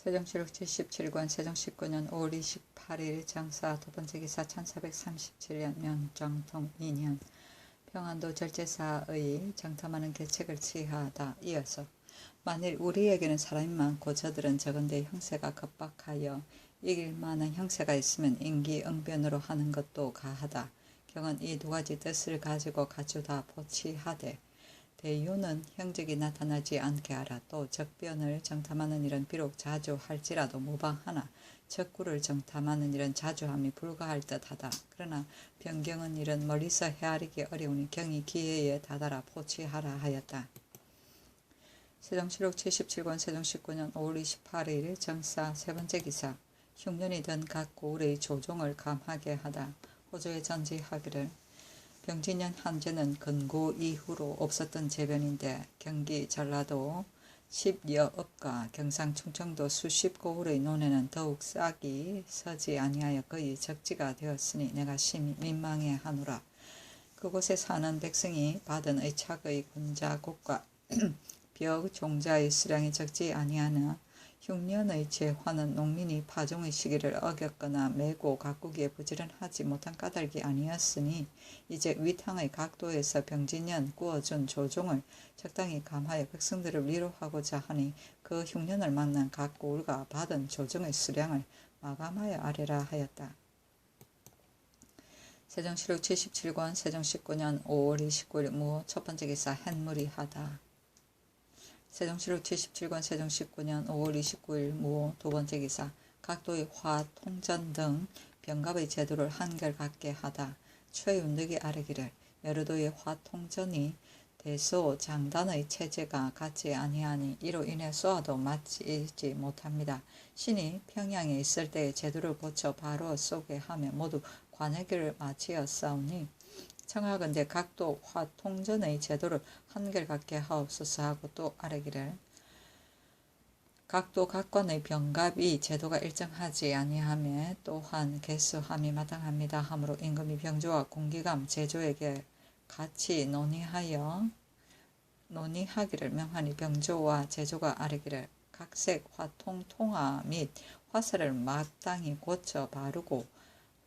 세종시록 77권 세종 19년 5월 28일 장사 두번째 기사 1437년 면정통 2년 평안도 절제사의 정탐하는 계책을 취하다. 이어서 만일 우리에게는 사람이 많고 저들은 적은데 형세가 급박하여 이길 만한 형세가 있으면 임기응변으로 하는 것도 가하다. 경은 이 두 가지 뜻을 가지고 갖추다 보치하되 대유는 형적이 나타나지 않게 하라. 또 적변을 정탐하는 일은 비록 자주 할지라도 무방하나 적구를 정탐하는 일은 자주함이 불가할 듯하다. 그러나 변경은 일은 멀리서 헤아리기 어려우니 경이 기회에 다다라 포치하라 하였다. 세종시록 77권 세종 19년 5월 28일 정사 세번째 기사 흉년이 든 각 고을의 조종을 감하게 하다. 호조에 전지하기를 병진년 한제는 근고 이후로 없었던 재변인데 경기 전라도 10여 읍과 경상 충청도 수십 고을의 논에는 더욱 싹이 서지 아니하여 거의 적지가 되었으니 내가 심히 민망해 하노라. 그곳에 사는 백성이 받은 의착의 군자곡과 벽 종자의 수량이 적지 아니하나 흉년의 재화는 농민이 파종의 시기를 어겼거나 메고 가꾸기에 부지런하지 못한 까닭이 아니었으니 이제 위탕의 각도에서 병진년 구어준 조종을 적당히 감하여 백성들을 위로하고자 하니 그 흉년을 만난 각 고을과 받은 조정의 수량을 마감하여 아뢰라 하였다. 세종시록 77권 세종 19년 5월 29일 무호 첫번째 기사 햇무리하다. 세종시록 77권 세종 19년 5월 29일 무호 두번째 기사 각도의 화, 통전 등 병갑의 제도를 한결같게 하다. 최윤덕이 아뢰기를 여러도의 화, 통전이 대소 장단의 체제가 같지 아니하니 이로 인해 쏘아도 맞지 못합니다. 신이 평양에 있을 때의 제도를 고쳐 바로 쏘게 하며 모두 관역을 마치었사오니 청하건대 각도 화 통전의 제도를 한결같게 하옵소서 하고 또 아뢰기를 각도 각관의 병갑이 제도가 일정하지 아니하며 또한 개수함이 마땅합니다 하므로 임금이 병조와 공기감 제조에게 같이 논의하기를 명하니 병조와 제조가 아뢰기를 각색 화통 통화 및 화살을 마땅히 고쳐 바르고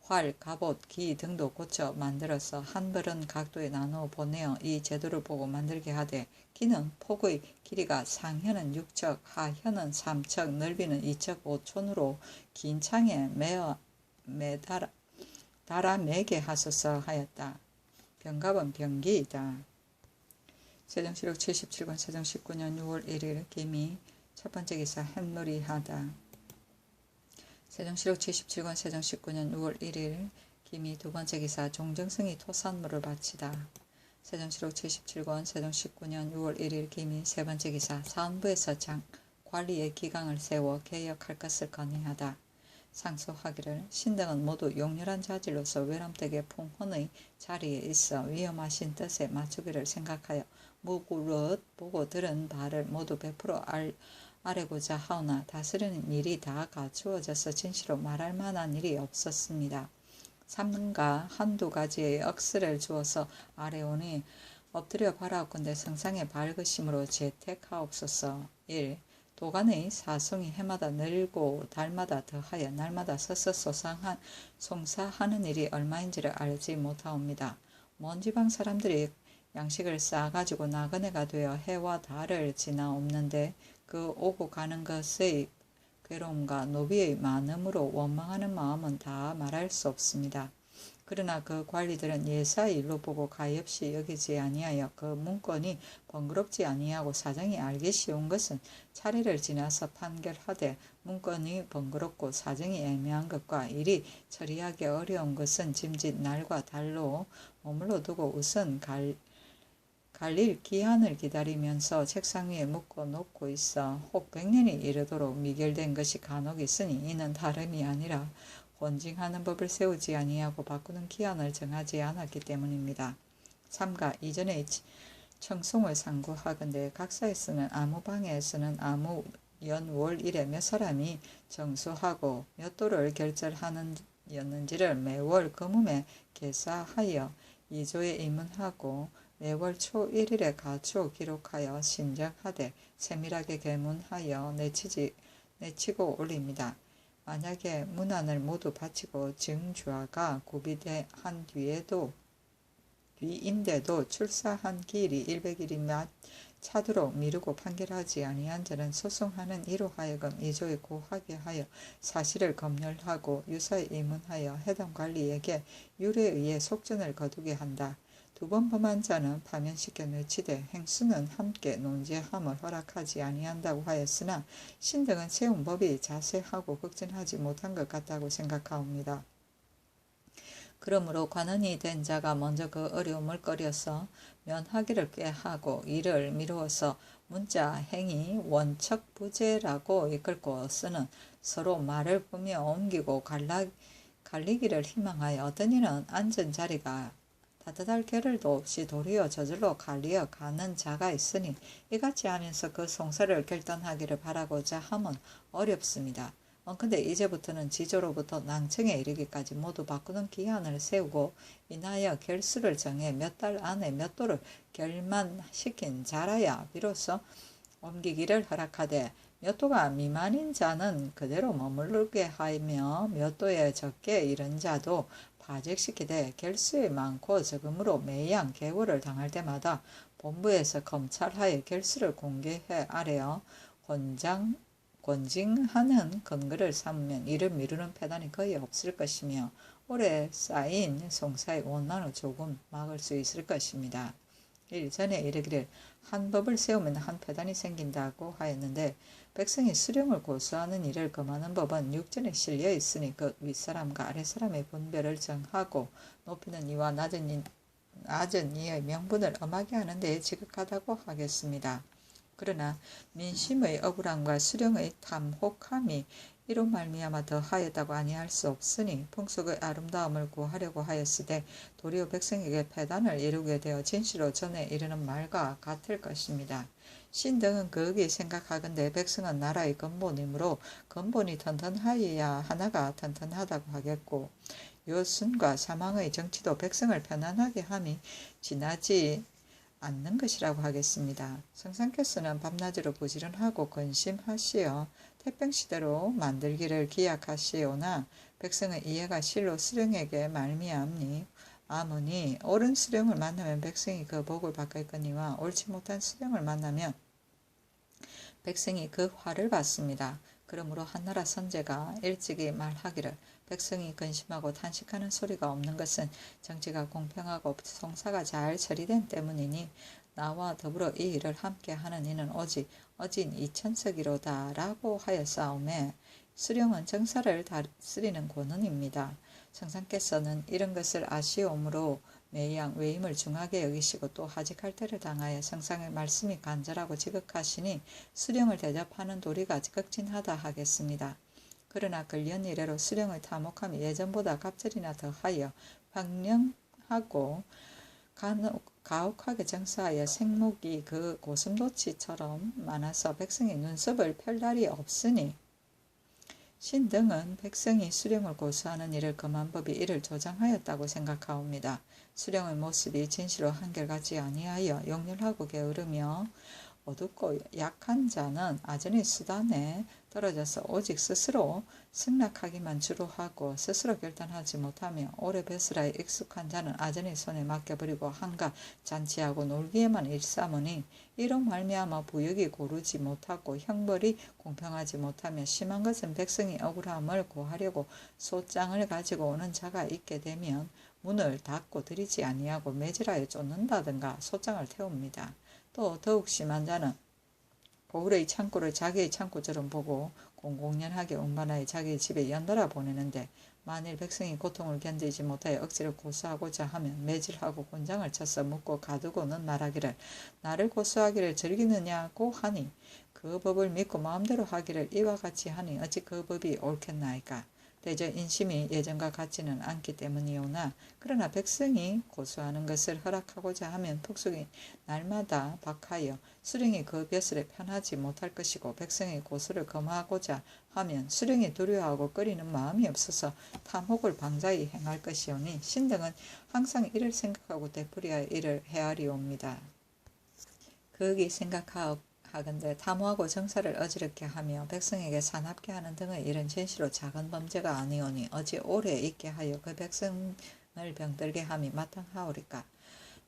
활, 갑옷, 기 등도 고쳐 만들어서 한 벌은 각도에 나누어 보내어 이 제도를 보고 만들게 하되 기는 폭의 길이가 상현은 6척, 하현은 3척, 넓이는 2척 5촌으로 긴 창에 달아 매게 하소서 하였다. 병갑은 병기이다. 세종시록 77권 세종 19년 6월 1일 기미 첫번째 기사 햇무리하다. 세종시록 77권 세종 19년 6월 1일 기미 두번째 기사 종정승이 토산물을 바치다. 세종시록 77권 세종 19년 6월 1일 기미 세번째 기사 사헌부에서 관리의 기강을 세워 개혁할 것을 건의하다. 상소하기를 신등은 모두 용렬한 자질로서 외람되게 풍헌의 자리에 있어 위험하신 뜻에 맞추기를 생각하여 무구릇 보고 들은 바를 모두 베풀어 아뢰고자 하오나 다스리는 일이 다 갖추어져서 진시로 말할 만한 일이 없었습니다. 삼가 한두 가지의 억스를 주어서 아뢰오니 엎드려 바라옵건대 성상의 밝으심으로 재택하옵소서. 1. 도간의 사성이 해마다 늘고 달마다 더하여 날마다 송사하는 일이 얼마인지를 알지 못하옵니다. 먼 지방 사람들이 양식을 싸가지고 나그네가 되어 해와 달을 지나옵는데 그 오고 가는 것의 괴로움과 노비의 많음으로 원망하는 마음은 다 말할 수 없습니다. 그러나 그 관리들은 예사의 일로 보고 가엾이 여기지 아니하여 그 문건이 번거롭지 아니하고 사정이 알기 쉬운 것은 차례를 지나서 판결하되 문건이 번거롭고 사정이 애매한 것과 일이 처리하기 어려운 것은 짐짓 날과 달로 머물러 두고 우선 갈릴 기한을 기다리면서 책상 위에 묶어 놓고 있어 혹 100년이 이르도록 미결된 것이 간혹 있으니 이는 다름이 아니라 혼징하는 법을 세우지 아니하고 바꾸는 기한을 정하지 않았기 때문입니다. 삼가 이전에 청송을 상고하건대 각사에서는 아무 방에서는 아무 연월일에 몇 사람이 정수하고 몇 도를 결절하였는지를 매월 금음에 계사하여 이조에 입문하고 매월 초 1일에 가추어 기록하여 신정하되 세밀하게 계문하여 내치지 내치고 올립니다. 만약에 문안을 모두 바치고 증주화가 구비한 뒤인데도 출사한 기일이 100일이 차도록 미루고 판결하지 아니한 자는 소송하는 이로 하여금 이조에 고하게 하여 사실을 검열하고 유사에 입문하여 해당 관리에게 율에 의해 속전을 거두게 한다. 2번 범한 자는 파면시켜 내치되 행수는 함께 논제함을 허락하지 아니한다고 하였으나 신등은 세운 법이 자세하고 극진하지 못한 것 같다고 생각하옵니다. 그러므로 관원이 된 자가 먼저 그 어려움을 꺼려서 면하기를 꾀하고 이를 미루어서 문자, 행위, 원척, 부재라고 이끌고 쓰는 서로 말을 보며 옮기고 갈리기를 희망하여 어떤 이는 앉은 자리가 따뜻할 겨를도 없이 도리어 저절로 갈리어 가는 자가 있으니 이같이 하면서 그 송사를 결단하기를 바라고자 함은 어렵습니다. 근데 이제부터는 지조로부터 낭청에 이르기까지 모두 바꾸는 기한을 세우고 인하여 결수를 정해 몇 달 안에 몇 도를 결만시킨 자라야 비로소 옮기기를 허락하되 몇 도가 미만인 자는 그대로 머무르게 하며 몇 도에 적게 이른 자도 파직시키되 결수에 많고 적음으로 매양 계고를 당할 때마다 본부에서 검찰하에 결수를 공개해 아래어 권징하는 근거를 삼으면 이를 미루는 패단이 거의 없을 것이며 오래 쌓인 송사의 원난을 조금 막을 수 있을 것입니다. 일전에 이르기를 한 법을 세우면 한 패단이 생긴다고 하였는데 백성이 수령을 고수하는 일을 금하는 법은 육전에 실려 있으니 그 윗사람과 아랫사람의 분별을 정하고 높이는 이와 낮은 이의 명분을 엄하게 하는 데에 지극하다고 하겠습니다. 그러나 민심의 억울함과 수령의 탐혹함이 이로 말미암아 더하였다고 아니할 수 없으니 풍속의 아름다움을 구하려고 하였으되 도리어 백성에게 패단을 이루게 되어 진실로 전에 이르는 말과 같을 것입니다. 신등은 거기 생각하건대 백성은 나라의 근본이므로 근본이 튼튼하여야 하나가 튼튼하다고 하겠고 요순과 사망의 정치도 백성을 편안하게 함이 지나지 않는 것이라고 하겠습니다. 성상께서는 밤낮으로 부지런하고 근심하시어 태평시대로 만들기를 기약하시오나 백성의 이해가 실로 수령에게 말미암니 아무니 옳은 수령을 만나면 백성이 그 복을 받겠거니와 옳지 못한 수령을 만나면 백성이 그 화를 받습니다. 그러므로 한나라 선제가 일찍이 말하기를 백성이 근심하고 탄식하는 소리가 없는 것은 정치가 공평하고 송사가 잘 처리된 때문이니 나와 더불어 이 일을 함께 하는 이는 오직 어진 이천석이로다 라고 하였사오매 수령은 정사를 다스리는 권은입니다. 성상께서는 이런 것을 아시오므로 매양 외임을 중하게 여기시고 또 하직할 때를 당하여 성상의 말씀이 간절하고 지극하시니 수령을 대접하는 도리가 극진하다 하겠습니다. 그러나 근련 이래로 수령의 탐욕함이 예전보다 갑절이나 더하여 황령하고 가혹하게 정사하여 생목이 그 고슴도치처럼 많아서 백성의 눈썹을 펼 날이 없으니 신등은 백성이 수령을 고수하는 일을 금한 법이 이를 조장하였다고 생각하옵니다. 수령의 모습이 진실로 한결같지 아니하여 용렬하고 게으르며 어둡고 약한 자는 아전의 수단에 떨어져서 오직 스스로 승낙하기만 주로 하고 스스로 결단하지 못하며 오래 벼슬아에 익숙한 자는 아전의 손에 맡겨버리고 한가 잔치하고 놀기에만 일삼으니 이로 말미암아 부역이 고르지 못하고 형벌이 공평하지 못하며 심한 것은 백성이 억울함을 고하려고 소장을 가지고 오는 자가 있게 되면 문을 닫고 들이지 아니하고 매질하여 쫓는다든가 소장을 태웁니다. 또 더욱 심한 자는 고을의 창고를 자기의 창고처럼 보고 공공연하게 운반하여 자기의 집에 연달아 보내는데 만일 백성이 고통을 견디지 못하여 억지를 고수하고자 하면 매질하고 곤장을 쳐서 묶고 가두고는 말하기를 나를 고수하기를 즐기느냐고 하니 그 법을 믿고 마음대로 하기를 이와 같이 하니 어찌 그 법이 옳겠나이까. 대저 인심이 예전과 같지는 않기 때문이오나 그러나 백성이 고수하는 것을 허락하고자 하면 폭속이 날마다 박하여 수령이 그 벼슬에 편하지 못할 것이고 백성의 고수를 금하고자 하면 수령이 두려워하고 꺼리는 마음이 없어서 탐욕을 방자히 행할 것이오니 신등은 항상 이를 생각하고 되풀이하여 이를 헤아리옵니다. 거기 생각하옵 하건대 탐호하고 정사를 어지럽게 하며 백성에게 사납게 하는 등의 일은 진시로 작은 범죄가 아니오니 어찌 오래 있게 하여 그 백성을 병들게 함이 마땅하오리까.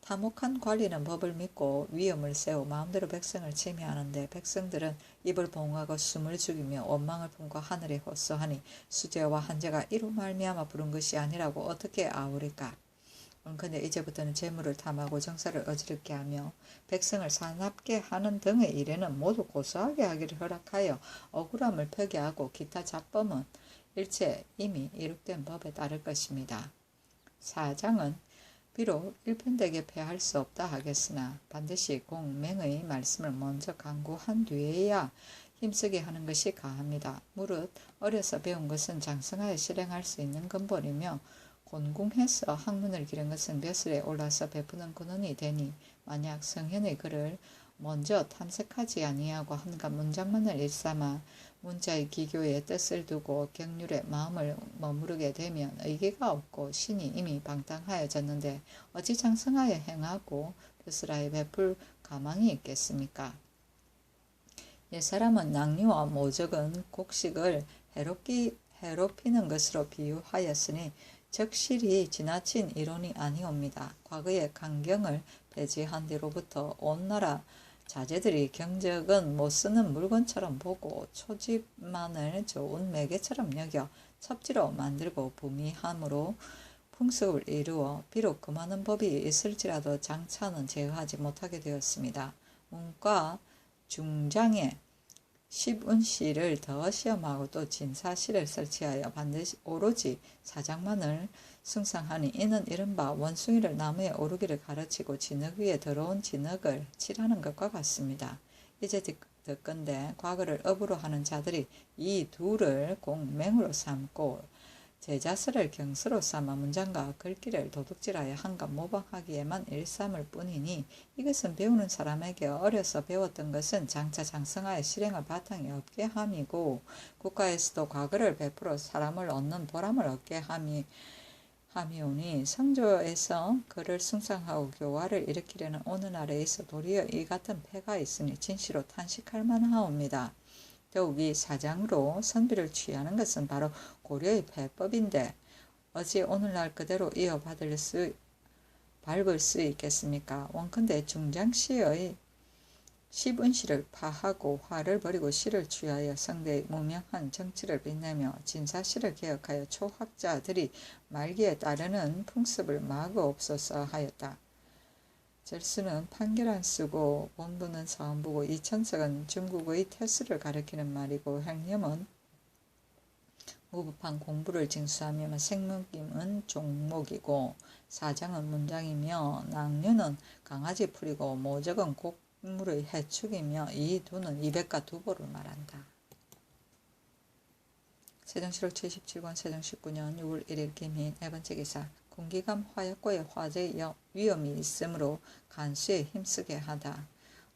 탐욕한 관리는 법을 믿고 위엄을 세워 마음대로 백성을 침해하는데 백성들은 입을 봉하고 숨을 죽이며 원망을 품고 하늘에 호소하니 수재와 한재가 이로 말미암아 부른 것이 아니라고 어떻게 아우리까. 근데 이제부터는 재물을 탐하고 정사를 어지럽게 하며 백성을 사납게 하는 등의 일에는 모두 고소하게 하기를 허락하여 억울함을 표기하고 기타 잡범은 일체 이미 이룩된 법에 따를 것입니다. 사장은 비록 일편되게 패할 수 없다 하겠으나 반드시 공맹의 말씀을 먼저 강구한 뒤에야 힘쓰게 하는 것이 가합니다. 무릇 어려서 배운 것은 장성하여 실행할 수 있는 근본이며 곤궁해서 학문을 기른 것은 벼슬에 올라서 베푸는 근원이 되니 만약 성현의 글을 먼저 탐색하지 아니하고 한갓 문장만을 일삼아 문자의 기교에 뜻을 두고 격률에 마음을 머무르게 되면 의기가 없고 신이 이미 방탕하여졌는데 어찌 장성하여 행하고 벼슬하여 베풀 가망이 있겠습니까? 옛사람은 낭류와 모적은 곡식을 해롭히는 것으로 비유하였으니 적실히 지나친 이론이 아니옵니다. 과거의 강경을 배제한 뒤로부터 온 나라 자제들이 경적은 못쓰는 물건처럼 보고 초집만을 좋은 매개처럼 여겨 첩지로 만들고 부미함으로 풍습을 이루어 비록 그 많은 법이 있을지라도 장차는 제어하지 못하게 되었습니다. 문과 중장에 십운시를 더 시험하고 또 진사시를 설치하여 반드시 오로지 사장만을 승상하니 이는 이른바 원숭이를 나무에 오르기를 가르치고 진흙 위에 더러운 진흙을 칠하는 것과 같습니다. 이제 듣건대 과거를 업으로 하는 자들이 이 둘을 공맹으로 삼고 제자설을 경서로 삼아 문장과 글귀를 도둑질하여 한갓 모방하기에만 일삼을 뿐이니 이것은 배우는 사람에게 어려서 배웠던 것은 장차 장성하여 실행할 바탕이 없게 함이고 국가에서도 과거를 베풀어 사람을 얻는 보람을 얻게 함이오니 성조에서 그를 숭상하고 교화를 일으키려는 오늘날에 있어 도리어 이 같은 패가 있으니 진시로 탄식할 만하옵니다. 더욱이 사장으로 선비를 취하는 것은 바로 고려의 패법인데 어찌 오늘날 그대로 밟을 수 있겠습니까? 원컨대 중장시의 십은시를 파하고 화를 버리고 시를 취하여 성대의 무명한 정치를 빛내며 진사시를 개혁하여 초학자들이 말기에 따르는 풍습을 마구 없소서 하였다. 절수는 판결안 쓰고 본부는 사원부고 이천석은 중국의 태수를 가리키는 말이고 횡념은 무법한 공부를 징수하며 생목임은 종목이고 사장은 문장이며 낭류는 강아지 풀이고 모적은 곡물의 해축이며 이 두는 이백과 두보를 말한다. 세종시록 77권 세종 19년 6월 1일 김희 네 번째 기사 군기감 화약고의 화재의 위험이 있으므로 간수에 힘쓰게 하다.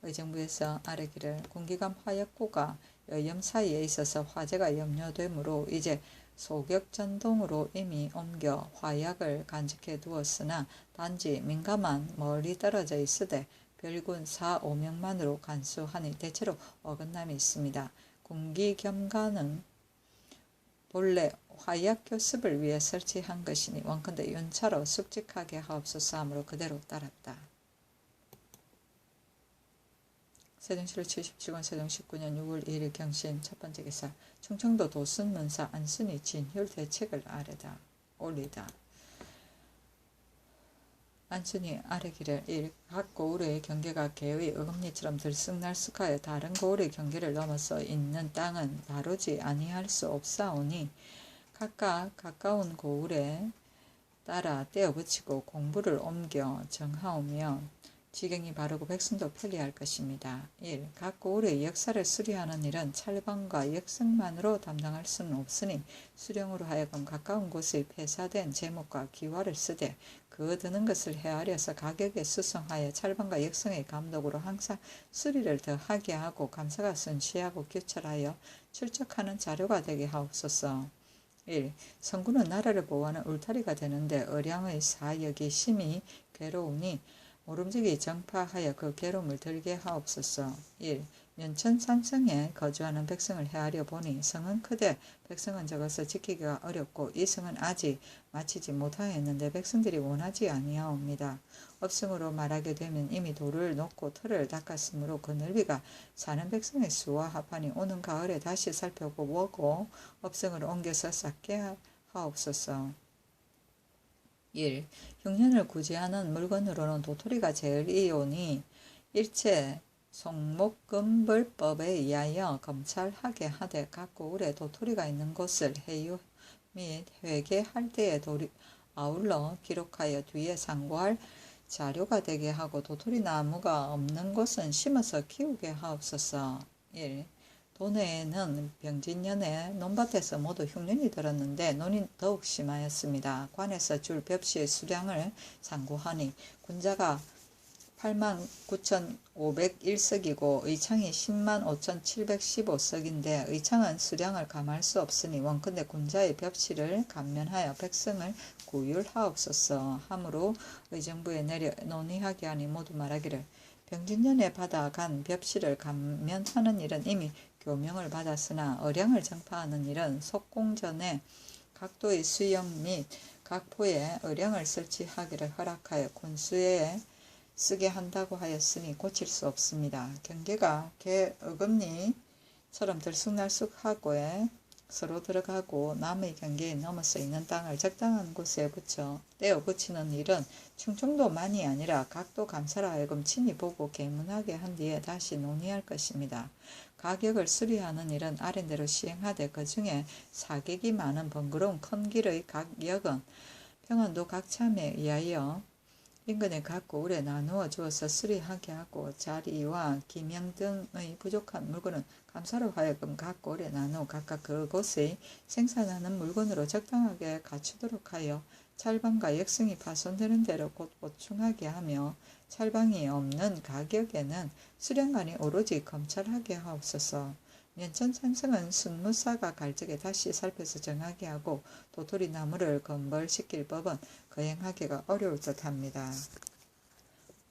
의정부에서 아래기를 군기감 화약고가 여염 사이에 있어서 화재가 염려되므로 이제 소격전동으로 이미 옮겨 화약을 간직해 두었으나 단지 민감한 멀리 떨어져 있으되 별군 4, 5명만으로 간수하니 대체로 어긋남이 있습니다. 군기겸가는 본래 화약 교습을 위해 설치한 것이니 원컨대 윤차로 숙직하게 하옵소서 하므로 그대로 따랐다. 세종시록 77권 세종 19년 6월 2일 경신 첫 번째 기사 충청도 도순문사 안순이 진율 대책을 올리다. 안순이 아래기를 1. 각 고을의 경계가 개의 어금니처럼 들쑥날쑥하여 다른 고을의 경계를 넘어서 있는 땅은 다루지 아니할 수 없사오니 각각 가까운 고을에 따라 떼어붙이고 공부를 옮겨 정하오면 지경이 바르고 백성도 편리할 것입니다. 1. 각 고을의 역사를 수리하는 일은 찰방과 역성만으로 담당할 수는 없으니 수령으로 하여금 가까운 곳의 폐사된 제목과 기와를 쓰되 그 드는 것을 헤아려서 가격에 수성하여 찰방과 역성의 감독으로 항상 수리를 더하게 하고 감사가 순시하고 규철하여 출적하는 자료가 되게 하옵소서. 1. 성군은 나라를 보호하는 울타리가 되는데 의량의 사역이 심히 괴로우니 모름지기 정파하여 그 괴로움을 들게 하옵소서. 1. 면천 산성에 거주하는 백성을 헤아려 보니 성은 크되 백성은 적어서 지키기가 어렵고 이 성은 아직 마치지 못하였는데 백성들이 원하지 아니하옵니다. 업승으로 말하게 되면 이미 돌을 놓고 틀을 닦았으므로 그 넓이가 사는 백성의 수와 합하니 오는 가을에 다시 살펴보고 업승을 옮겨서 쌓게 하옵소서. 1. 흉년을 구제하는 물건으로는 도토리가 제일이오니 일체 송목금벌법에 의하여 검찰하게 하되 각고울에 도토리가 있는 곳을 해유 및 회계할 때에 아울러 기록하여 뒤에 상고할 자료가 되게 하고 도토리 나무가 없는 곳은 심어서 키우게 하옵소서. 1. 도내에는 병진년에 논밭에서 모두 흉년이 들었는데 논이 더욱 심하였습니다. 관에서 줄 벽시의 수량을 상고하니 군자가 89,501석이고 의창이 105,715석인데 의창은 수량을 감할 수 없으니 원컨대 군자의 벽시를 감면하여 백성을 구휼하옵소서 하므로 의정부에 내려 논의하게 하니 모두 말하기를 병진년에 받아간 벽시를 감면하는 일은 이미 교명을 받았으나 어량을 정파하는 일은 속공전에 각도의 수영 및 각포에 어량을 설치하기를 허락하여 군수에 쓰게 한다고 하였으니 고칠 수 없습니다. 경계가 개 어금니처럼 들쑥날쑥하고에 서로 들어가고 남의 경계에 넘어서 있는 땅을 적당한 곳에 떼어 붙이는 일은 충청도만이 아니라 각도 감사로 하여금 친히 보고 계문하게 한 뒤에 다시 논의할 것입니다. 가격을 수리하는 일은 아랜대로 시행하되 그 중에 사객이 많은 번거로운 큰 길의 가격은 평안도 각참에 의하여 인근의 각 고을에 나누어 주어서 수리하게 하고 자리와 기명 등의 부족한 물건은 감사로 하여금 각 고을에 나누어 각각 그곳의 생산하는 물건으로 적당하게 갖추도록 하여 찰방과 역성이 파손되는 대로 곧 보충하게 하며 찰방이 없는 가격에는 수령관이 오로지 검찰하게 하옵소서. 면천 산성은 순무사가 갈 적에 다시 살펴서 정하게 하고 도토리 나무를 건벌시킬 법은 거행하기가 어려울 듯합니다.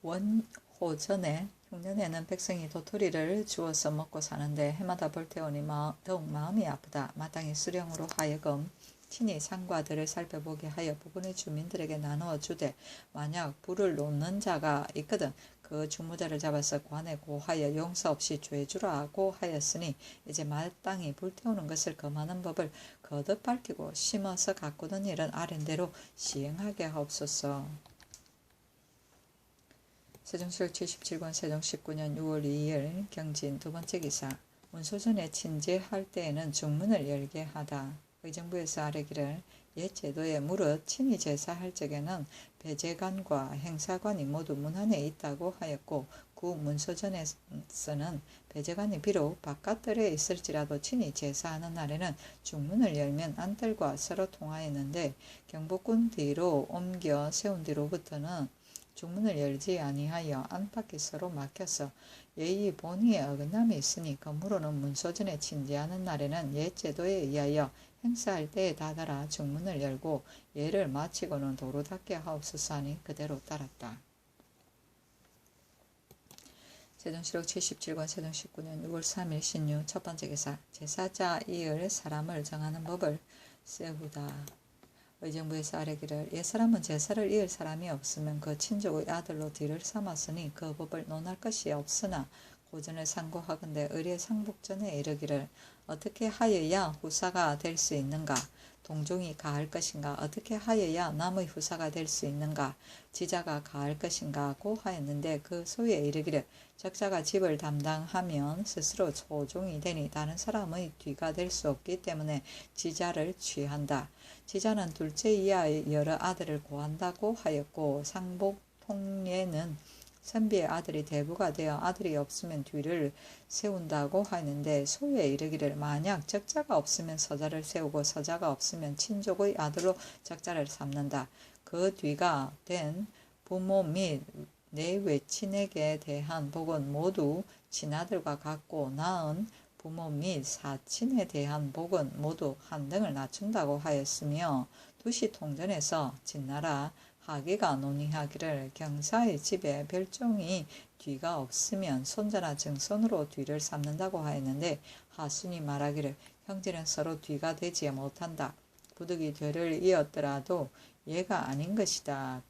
원호전에 흉년에는 백성이 도토리를 주워서 먹고 사는데 해마다 벌태오니 더욱 마음이 아프다. 마땅히 수령으로 하여금 친히 상과들을 살펴보게 하여 부근의 주민들에게 나누어 주되 만약 불을 놓는 자가 있거든 그 중무자를 잡아서 관에 고하여 용서 없이 죄주라고 하였으니 이제 마땅히 불태우는 것을 금하는 법을 거듭 밝히고 심어서 가꾸는 일은 아랜대로 시행하게 하옵소서. 세종시록 77권 세종 19년 6월 2일 경진 두 번째 기사 문소전에 친제할 때에는 중문을 열게 하다. 의정부에서 아뢰기를 옛 제도에 무릇 친히 제사할 적에는 배제관과 행사관이 모두 문 안에 있다고 하였고 구 문소전에서는 배제관이 비록 바깥들에 있을지라도 친히 제사하는 날에는 중문을 열면 안뜰과 서로 통하였는데 경복궁 뒤로 옮겨 세운 뒤로부터는 중문을 열지 아니하여 안팎이 서로 막혀서 예의 본의에 어긋남이 있으니 그러므로는 문소전에 친제하는 날에는 옛 제도에 의하여 행사할 때에 다다라 중문을 열고 예를 마치고는 도로 닦게 하옵소서 하니 그대로 따랐다. 세종시록 77권 세종 19년 6월 3일 신유 첫 번째 기사 제사자 이을 사람을 정하는 법을 세우다. 의정부에서 아뢰기를 옛사람은 제사를 이을 사람이 없으면 그 친족의 아들로 뒤를 삼았으니 그 법을 논할 것이 없으나 고전을 상고하건대 의례 상복전에 이르기를 어떻게 하여야 후사가 될 수 있는가? 동종이 가할 것인가? 어떻게 하여야 남의 후사가 될 수 있는가? 지자가 가할 것인가? 고 하였는데 그 소위에 이르기를 적자가 집을 담당하면 스스로 초종이 되니 다른 사람의 뒤가 될 수 없기 때문에 지자를 취한다. 지자는 둘째 이하의 여러 아들을 고한다고 하였고 상복통례는 선비의 아들이 대부가 되어 아들이 없으면 뒤를 세운다고 하는데 소위에 이르기를 만약 적자가 없으면 서자를 세우고 서자가 없으면 친족의 아들로 적자를 삼는다. 그 뒤가 된 부모 및 내외친에게 대한 복은 모두 친아들과 같고 낳은 부모 및 사친에 대한 복은 모두 한등을 낮춘다고 하였으며 두시 통전에서 진나라 하기가 논의하기를 경사의 집에 별종이 뒤가 없으면 손자나 증손으로 뒤를 삼는다고 하였는데 하순이 말하기를 형제는 서로 뒤가 되지 못한다. 부득이 뒤를 이었더라도 얘가 아닌 것이다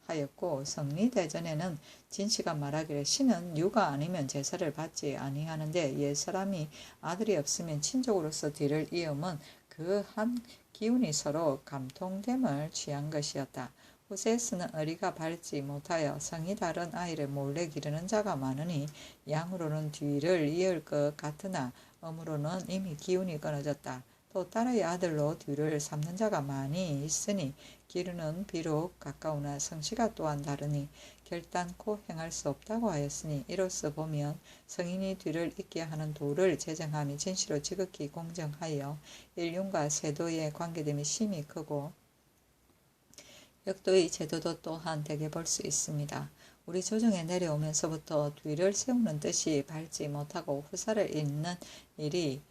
하였고 성리대전에는 진씨가 말하기를 신은 유가 아니면 제사를 받지 아니하는데 옛사람이 아들이 없으면 친족으로서 뒤를 이음은 그 한 기운이 서로 감통됨을 취한 것이었다. 호세스는 어리가 밟지 못하여 성이 다른 아이를 몰래 기르는 자가 많으니 양으로는 뒤를 이을 것 같으나 음으로는 이미 기운이 끊어졌다. 또 딸의 아들로 뒤를 삼는 자가 많이 있으니 기르는 비록 가까우나 성씨가 또한 다르니 결단코 행할 수 없다고 하였으니 이로써 보면 성인이 뒤를 잇게 하는 도를 제정함이 진시로 지극히 공정하여 인륜과 세도의 관계됨이 심히 크고 역도의 제도도 또한 대개 볼 수 있습니다. 우리 조정에 내려오면서부터 뒤를 세우는 뜻이 밟지 못하고 후사를 잇는 일이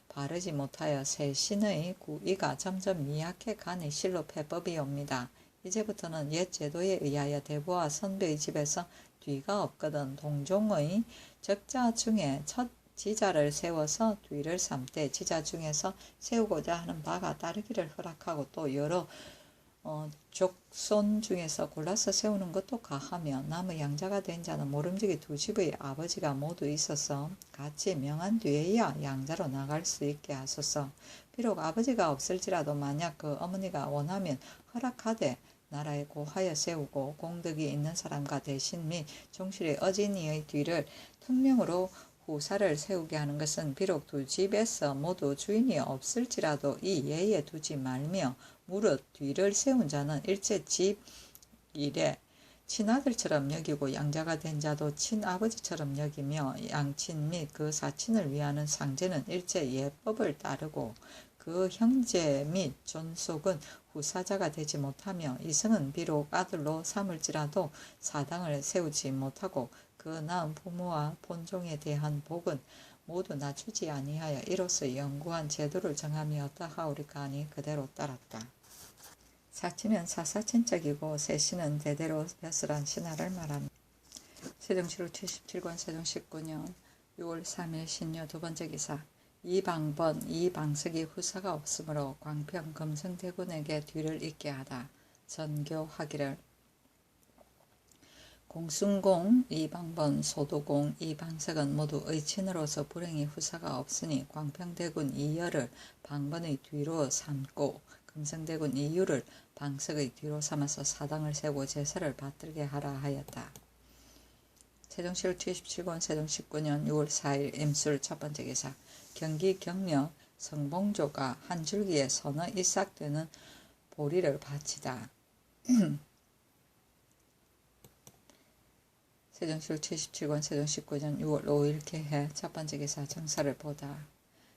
바르지 못하여 세신의 구의가 점점 미약해 가니 실로 패법이옵니다. 이제부터는 옛 제도에 의하여 대부와 선배의 집에서 뒤가 없거든 동종의 적자 중에 첫 지자를 세워서 뒤를 삼되 지자 중에서 세우고자 하는 바가 따르기를 허락하고 또 여러 족손 중에서 골라서 세우는 것도 가하며 남의 양자가 된 자는 모름지기 두 집의 아버지가 모두 있어서 같이 명한 뒤에야 양자로 나갈 수 있게 하소서. 비록 아버지가 없을지라도 만약 그 어머니가 원하면 허락하되 나라에 고하여 세우고 공덕이 있는 사람과 대신 및 종실의 어진이의 뒤를 특명으로 후사를 세우게 하는 것은 비록 두 집에서 모두 주인이 없을지라도 이 예에 두지 말며 무릇 뒤를 세운 자는 일체 집 일에 친아들처럼 여기고 양자가 된 자도 친아버지처럼 여기며 양친 및 그 사친을 위하는 상제는 일체 예법을 따르고 그 형제 및 존속은 후사자가 되지 못하며 이성은 비록 아들로 삼을지라도 사당을 세우지 못하고 그 낳은 부모와 본종에 대한 복은 모두 낮추지 아니하여 이로써 영구한 제도를 정함이 어떠하오리까 하니 그대로 따랐다. 사치는 사사친척이고 세신은 대대로 벼슬한 신하를 말합니다. 세종시로 77권 세종 19년 6월 3일 신묘 두 번째 기사 이방번 이방석이 후사가 없으므로 광평 금성대군에게 뒤를 잇게 하다. 전교하기를 공순공 이방번 소도공 이방석은 모두 의친으로서 불행히 후사가 없으니 광평대군 이열을 방번의 뒤로 삼고 금성대군 이유를 방석의 뒤로 삼아서 사당을 세우고 제사를 받들게 하라 하였다. 세종시로 77권 세종 19년 6월 4일 임술 첫 번째 기사 경기 경력 성봉조가 한 줄기에 서너 일삭되는 보리를 바치다. 세종시로 77권 세종 19년 6월 5일 개해 첫 번째 기사 정사를 보다.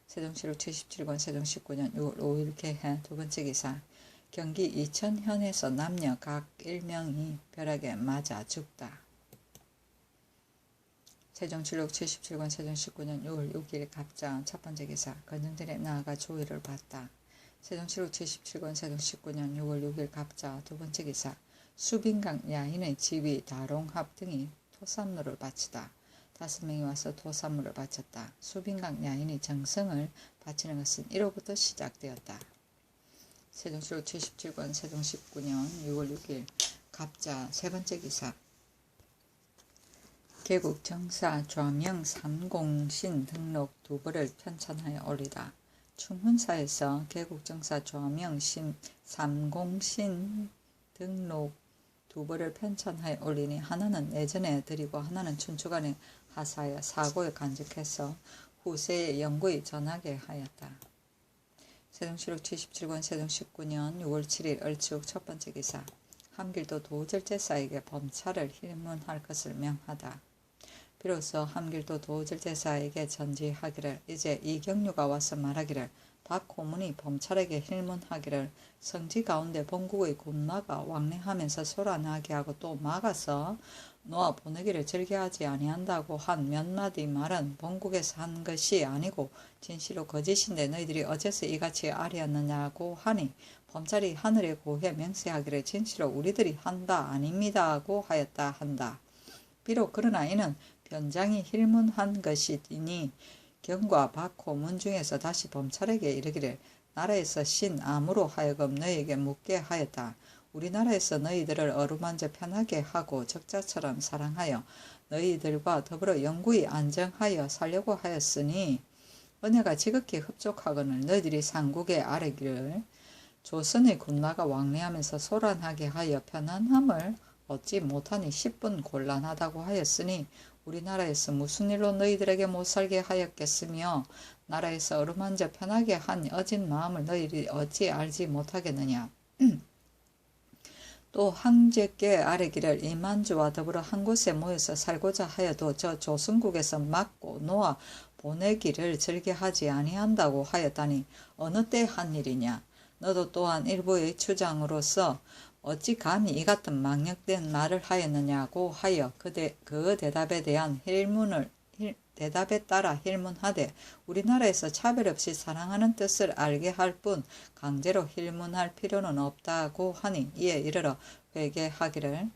세종시로 77권 세종 19년 6월 5일 개해 두 번째 기사 경기 이천현에서 남녀 각 1명이 벼락에 맞아 죽다. 세종실록 77권 세종 19년 6월 6일 갑자 첫 번째 기사 건정들에 나아가 조의를 받다. 세종실록 77권 세종 19년 6월 6일 갑자 두 번째 기사 수빈강 야인의 집이 다롱합 등이 토산물을 바치다. 5명이 와서 토산물을 바쳤다. 수빈강 야인이 정성을 바치는 것은 1호부터 시작되었다. 세종실록 77권 세종 19년 6월 6일 갑자 세 번째 기사 개국 정사 좌명 삼공신 등록 두벌을 편찬하여 올리다. 충훈사에서 개국 정사 좌명 삼공신 등록 두벌을 편찬하여 올리니 하나는 내전에 드리고 하나는 춘추관에 하사하여 사고에 간직해서 후세의 영구에 전하게 하였다. 세종실록 77권 세종 19년 6월 7일 얼추 첫 번째 기사 함길도 도절제사에게 범차를 hir문할 것을 명하다. 비로소 함길도 도절제사에게 전지하기를 이제 이경류가 와서 말하기를 박호문이 범찰에게 힐문하기를 성지 가운데 본국의 군마가 왕래하면서 소란하게 하고 또 막아서 놓아 보내기를 즐겨하지 아니한다고 한 몇 마디 말은 본국에서 한 것이 아니고 진실로 거짓인데 너희들이 어째서 이같이 아뢰었느냐고 하니 범찰이 하늘의 고해 맹세하기를 진실로 우리들이 한다 아닙니다 하고 하였다 한다. 비록 그러나 이는 변장이 힐문한 것이니 경과 박호문 중에서 다시 범찰에게 이르기를 나라에서 신 암으로 하여금 너희에게 묻게 하였다. 우리나라에서 너희들을 어루만져 편하게 하고 적자처럼 사랑하여 너희들과 더불어 영구히 안정하여 살려고 하였으니 은혜가 지극히 흡족하거늘 너희들이 상국에 아뢰기를 조선의 군마가 왕래하면서 소란하게 하여 편안함을 얻지 못하니 10분 곤란하다고 하였으니 우리나라에서 무슨 일로 너희들에게 못살게 하였겠으며 나라에서 어루만져 편하게 한 어진 마음을 너희들이 어찌 알지 못하겠느냐. 또 황제께 아뢰기를 이만주와 더불어 한 곳에 모여서 살고자 하여도 저 조선국에서 막고 놓아 보내기를 즐겨하지 아니한다고 하였다니 어느 때 한 일이냐. 너도 또한 일부의 추장으로서 어찌 감히 이 같은 망령된 말을 하였느냐고 하여 그 대답에 대한 대답에 따라 힐문하되 우리나라에서 차별 없이 사랑하는 뜻을 알게 할 뿐 강제로 힐문할 필요는 없다고 하니 이에 이르러 회개하기를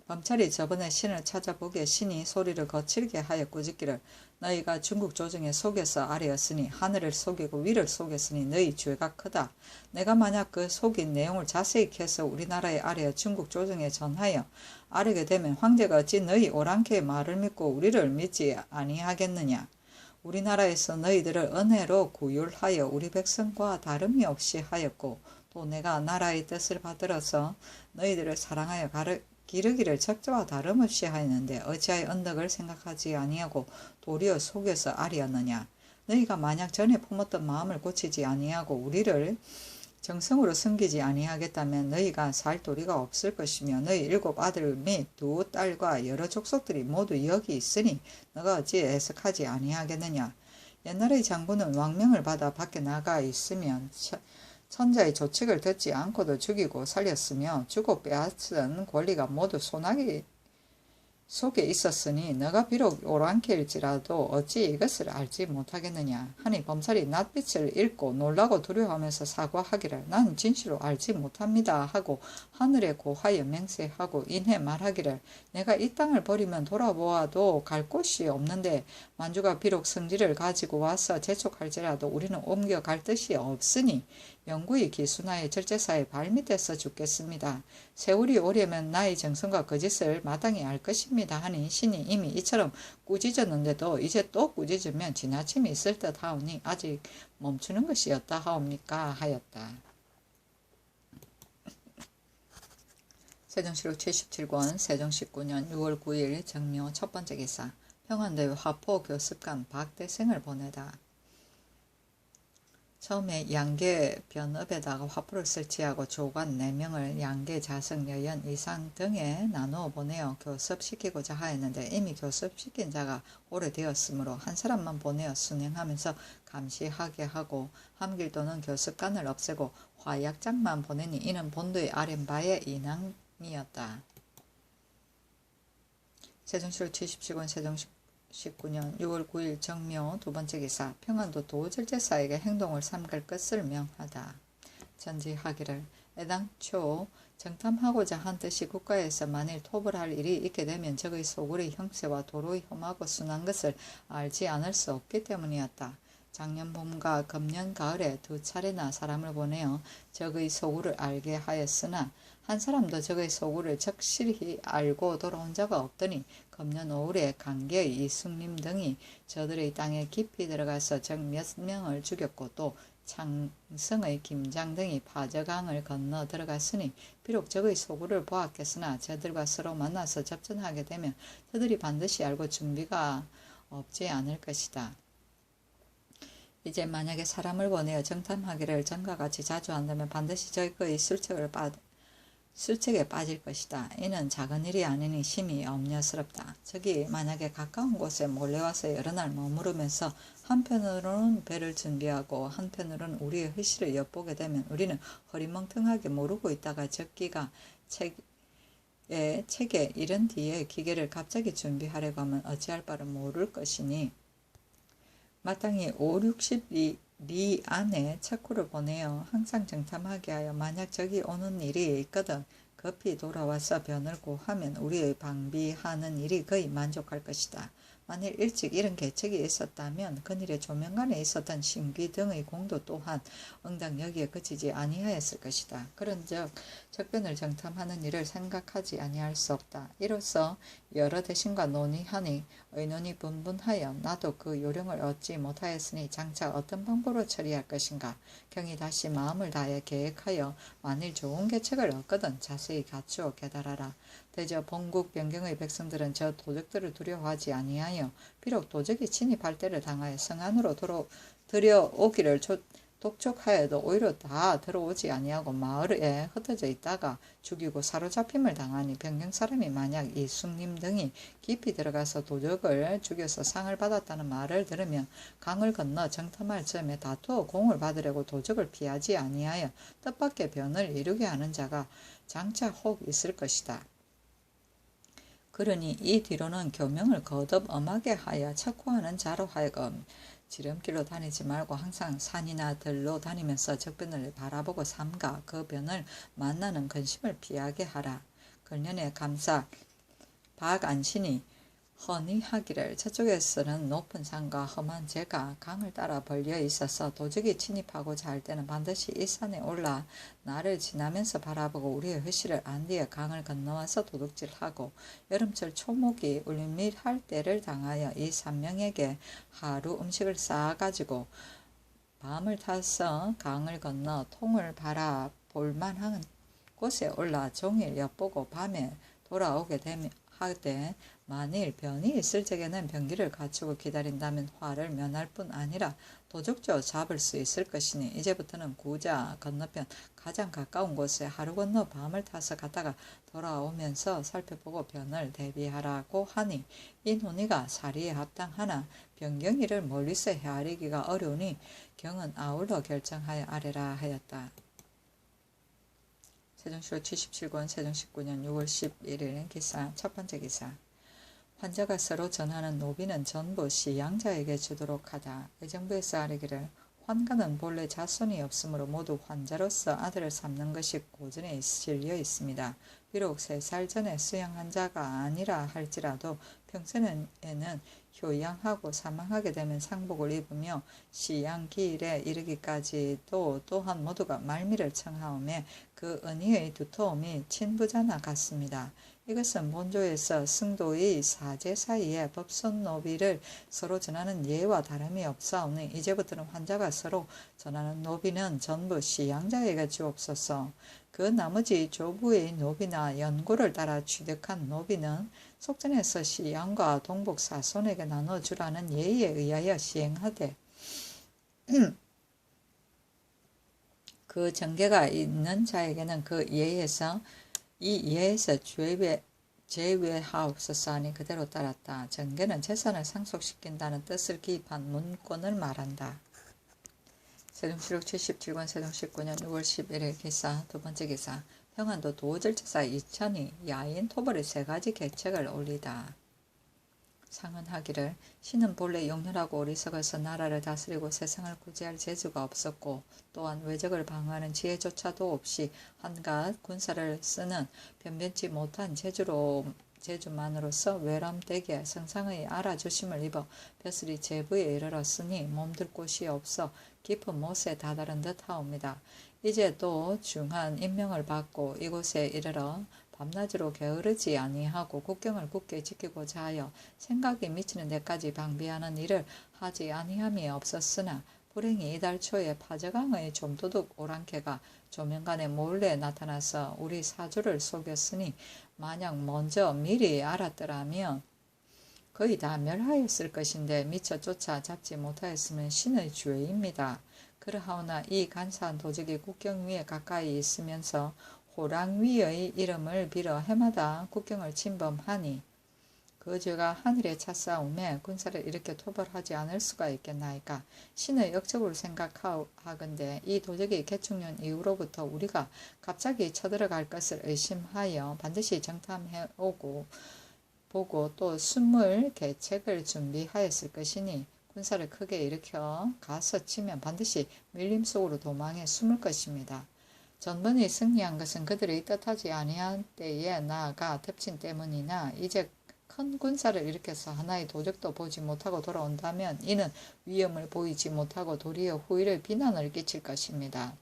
범찰이 저번에 신을 찾아보기에 신이 소리를 거칠게 하여 꾸짖기를 너희가 중국 조정에 속여서 아뢰었으니 하늘을 속이고 위를 속였으니 너희 죄가 크다. 내가 만약 그 속인 내용을 자세히 캐서 우리나라에 아뢰어 중국 조정에 전하여 아뢰게 되면 황제가 어찌 너희 오랑캐의 말을 믿고 우리를 믿지 아니하겠느냐. 우리나라에서 너희들을 은혜로 구휼하여 우리 백성과 다름이 없이 하였고 또 내가 나라의 뜻을 받들어서 너희들을 사랑하여 기르기를 적자와 다름없이 하였는데 어찌하여 언덕을 생각하지 아니하고 도리어 속여서 아뢰었느냐. 너희가 만약 전에 품었던 마음을 고치지 아니하고 우리를 정성으로 섬기지 아니하겠다면 너희가 살 도리가 없을 것이며 너희 7 아들 및 2 딸과 여러 족속들이 모두 여기 있으니 너가 어찌 애석하지 아니하겠느냐. 옛날의 장군은 왕명을 받아 밖에 나가 있으면 천자의 조칙을 듣지 않고도 죽이고 살렸으며 주고 빼앗은 권리가 모두 소나기 속에 있었으니 너가 비록 오랑캐일지라도 어찌 이것을 알지 못하겠느냐 하니 범찰이 낯빛을 읽고 놀라고 두려워하면서 사과하기를 나는 진실로 알지 못합니다 하고 하늘에 고하여 맹세하고 인해 말하기를 내가 이 땅을 버리면 돌아보아도 갈 곳이 없는데 만주가 비록 성지를 가지고 와서 재촉할지라도 우리는 옮겨갈 뜻이 없으니 영구히 기순하의 절제사의 발밑에서 죽겠습니다. 세월이 오려면 나의 정성과 거짓을 마땅히 알 것입니다 하니 신이 이미 이처럼 꾸짖었는데도 이제 또 꾸짖으면 지나침이 있을 듯 하오니 아직 멈추는 것이 었다 하옵니까 하였다. 세종시록 77권 세종 19년 6월 9일 정묘 첫 번째 기사 평안대회 화포 교습관 박대생을 보내다. 처음에 양계 변읍에다가 화포를 설치하고 조관 4명을 양계 자석 여연 이상 등에 나누어 보내어 교습시키고자 하였는데 이미 교습시킨 자가 오래되었으므로 한 사람만 보내어 순행하면서 감시하게 하고 함길도는 교습관을 없애고 화약장만 보내니 이는 본도의 아랫바의 인왕이었다. 세종시록 77권 세종시 19년 6월 9일 정묘 두 번째 기사 평안도 도절제사에게 행동을 삼갈 것을 명하다. 전지하기를 애당초 정탐하고자 한 뜻이 국가에서 만일 토벌할 일이 있게 되면 적의 소굴의 형세와 도로의 험하고 순한 것을 알지 않을 수 없기 때문이었다. 작년 봄과 금년 가을에 2차례나 사람을 보내어 적의 소굴을 알게 하였으나 한 사람도 적의 소굴을 적실히 알고 돌아온 자가 없더니 금년 5월에 강계의 이숙림 등이 저들의 땅에 깊이 들어가서 적 몇 명을 죽였고 또 창성의 김장 등이 파저강을 건너 들어갔으니 비록 적의 소굴을 보았겠으나 저들과 서로 만나서 접전하게 되면 저들이 반드시 알고 준비가 없지 않을 것이다. 이제 만약에 사람을 보내어 정탐하기를 전과 같이 자주 한다면 반드시 적의 술책에 빠질 것이다. 이는 작은 일이 아니니 심히 염려스럽다. 적이 만약에 가까운 곳에 몰려와서 여러 날 머무르면서 한편으로는 배를 준비하고 한편으로는 우리의 흐실을 엿보게 되면 우리는 허리멍텅하게 모르고 있다가 적기가 책에 이른 뒤에 기계를 갑자기 준비하려고 하면 어찌할 바를 모를 것이니 마땅히 5, 60리 안에 척후를 보내어 항상 정탐하게 하여 만약 적이 오는 일이 있거든 급히 돌아와서 변을 고하면 우리의 방비하는 일이 거의 만족할 것이다. 만일 일찍 이런 계책이 있었다면 그늘의 조명관에 있었던 신귀 등의 공도 또한 응당 여기에 그치지 아니하였을 것이다. 그런즉 적변을 정탐하는 일을 생각하지 아니할 수 없다. 이로써 여러 대신과 논의하니 의논이 분분하여 나도 그 요령을 얻지 못하였으니 장차 어떤 방법으로 처리할 것인가 경히 다시 마음을 다해 계획하여 만일 좋은 계책을 얻거든 자세히 갖추어 깨달아라. 대저 본국 변경의 백성들은 저 도적들을 두려워하지 아니하여 비록 도적이 침입할 때를 당하여 성 안으로 들여오기를 독촉하여도 오히려 다 들어오지 아니하고 마을에 흩어져 있다가 죽이고 사로잡힘을 당하니 변경 사람이 만약 이숙님 등이 깊이 들어가서 도적을 죽여서 상을 받았다는 말을 들으면 강을 건너 정탐할 즈음에 다투어 공을 받으려고 도적을 피하지 아니하여 뜻밖의 변을 이루게 하는 자가 장차 혹 있을 것이다. 그러니 이 뒤로는 교명을 거듭 엄하게 하여 척후하는 자로 하여금 지름길로 다니지 말고 항상 산이나 들로 다니면서 적변을 바라보고 삼가 그 변을 만나는 근심을 피하게 하라. 근년에 감사 박안신이 허니하기를 저쪽에서는 높은 산과 험한 제가 강을 따라 벌려 있어서 도적이 침입하고자 할 때는 반드시 이 산에 올라 나를 지나면서 바라보고 우리의 흐실을 안 뒤에 강을 건너와서 도둑질하고 여름철 초목이 울밀할 때를 당하여 이 산명에게 하루 음식을 쌓아가지고 밤을 타서 강을 건너 통을 바라볼만한 곳에 올라 종일 엿보고 밤에 돌아오게 하되 만일 변이 있을 적에는 병기를 갖추고 기다린다면 화를 면할 뿐 아니라 도적조 잡을 수 있을 것이니 이제부터는 구자 건너편 가장 가까운 곳에 하루 건너 밤을 타서 갔다가 돌아오면서 살펴보고 변을 대비하라고 하니 이 논의가 사리에 합당하나 변경일을 멀리서 헤아리기가 어려우니 경은 아울러 결정하여 아래라 하였다. 세종시로 77권 세종 19년 6월 11일 기사 첫 번째 기사 환자가 서로 전하는 노비는 전부 시양자에게 주도록 하다. 의정부에서 아뢰기를 환가는 본래 자손이 없으므로 모두 환자로서 아들을 삼는 것이 고전에 실려 있습니다. 비록 3살 전에 수양한 자가 아니라 할지라도 평생에는 효양하고 사망하게 되면 상복을 입으며 시양기일에 이르기까지도 또한 모두가 말미를 청하오매 그 은희의 두터움이 친부자나 같습니다. 이것은 본조에서 승도의 사제 사이에 법손 노비를 서로 전하는 예와 다름이 없사오니 이제부터는 환자가 서로 전하는 노비는 전부 시양자에게 주옵소서. 그 나머지 조부의 노비나 연고를 따라 취득한 노비는 속전에서 시양과 동복 사손에게 나눠주라는 예에 의하여 시행하되 그 정계가 있는 자에게는 그 예에서 이 예에서 제외하옵소서 하니 그대로 따랐다. 정계는 재산을 상속시킨다는 뜻을 기입한 문권을 말한다. 세종시록 77권 세종 19년 6월 11일 기사 두 번째 기사 평안도 도절제사 이천이 야인 토벌의 3가지 계책을 올리다. 상언하기를 신은 본래 용렬하고 어리석어서 나라를 다스리고 세상을 구제할 재주가 없었고 또한 외적을 방어하는 지혜조차도 없이 한갓 군사를 쓰는 변변치 못한 재주만으로서 외람되게 성상의 알아주심을 입어 벼슬이 제부에 이르렀으니 몸둘 곳이 없어 깊은 못에 다다른 듯하옵니다. 이제 또 중한 임명을 받고 이곳에 이르러 밤낮으로 게으르지 아니하고 국경을 굳게 지키고자 하여 생각이 미치는 데까지 방비하는 일을 하지 아니함이 없었으나 불행히 이달 초에 파저강의 좀도둑 오랑캐가 조명간에 몰래 나타나서 우리 사주를 속였으니 만약 먼저 미리 알았더라면 거의 다 멸하였을 것인데 미처 쫓아 잡지 못하였으면 신의 죄입니다. 그러하오나 이 간사한 도적이 국경 위에 가까이 있으면서 호랑위의 이름을 빌어 해마다 국경을 침범하니 그 죄가 하늘에 차싸움에 군사를 이렇게 토벌하지 않을 수가 있겠나이까. 신의 역적으로 생각하건대 이 도적이 개축년 이후로부터 우리가 갑자기 쳐들어갈 것을 의심하여 반드시 정탐해오고 보고 또 숨을 계책을 준비하였을 것이니 군사를 크게 일으켜 가서 치면 반드시 밀림 속으로 도망해 숨을 것입니다. 전번에 승리한 것은 그들의 뜻하지 아니한 때에 나아가 덮친 때문이나 이제 큰 군사를 일으켜서 하나의 도적도 보지 못하고 돌아온다면 이는 위험을 보이지 못하고 도리어 후일의 비난을 끼칠 것입니다.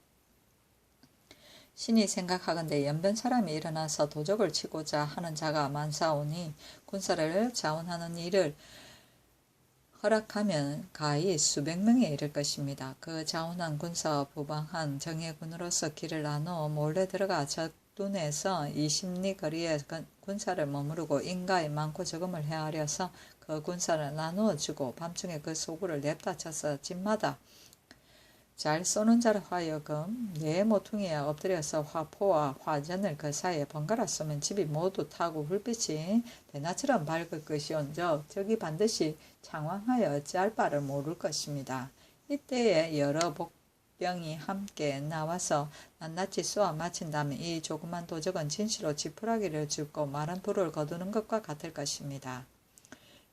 신이 생각하건대 연변 사람이 일어나서 도적을 치고자 하는 자가 많사오니 군사를 자원하는 일을 허락하면 가히 수백 명에 이를 것입니다. 그 자원한 군사와 부방한 정예군으로서 길을 나누어 몰래 들어가 적둔에서 20리 거리에 군사를 머무르고 인가의 많고 적음을 헤아려서 그 군사를 나누어 주고 밤중에 그 소굴을 냅다 쳐서 집마다 잘 쏘는 자로 하여금 내 모퉁이에 엎드려서 화포와 화전을 그 사이에 번갈아 쏘면 집이 모두 타고 불빛이 대낮처럼 밝을 것이온즉 적이 반드시 창황하여 어찌할 바를 모를 것입니다. 이때에 여러 복병이 함께 나와서 낱낱이 쏘아 마친다면 이 조그만 도적은 진시로 지푸라기를 줍고 마른 불을 거두는 것과 같을 것입니다.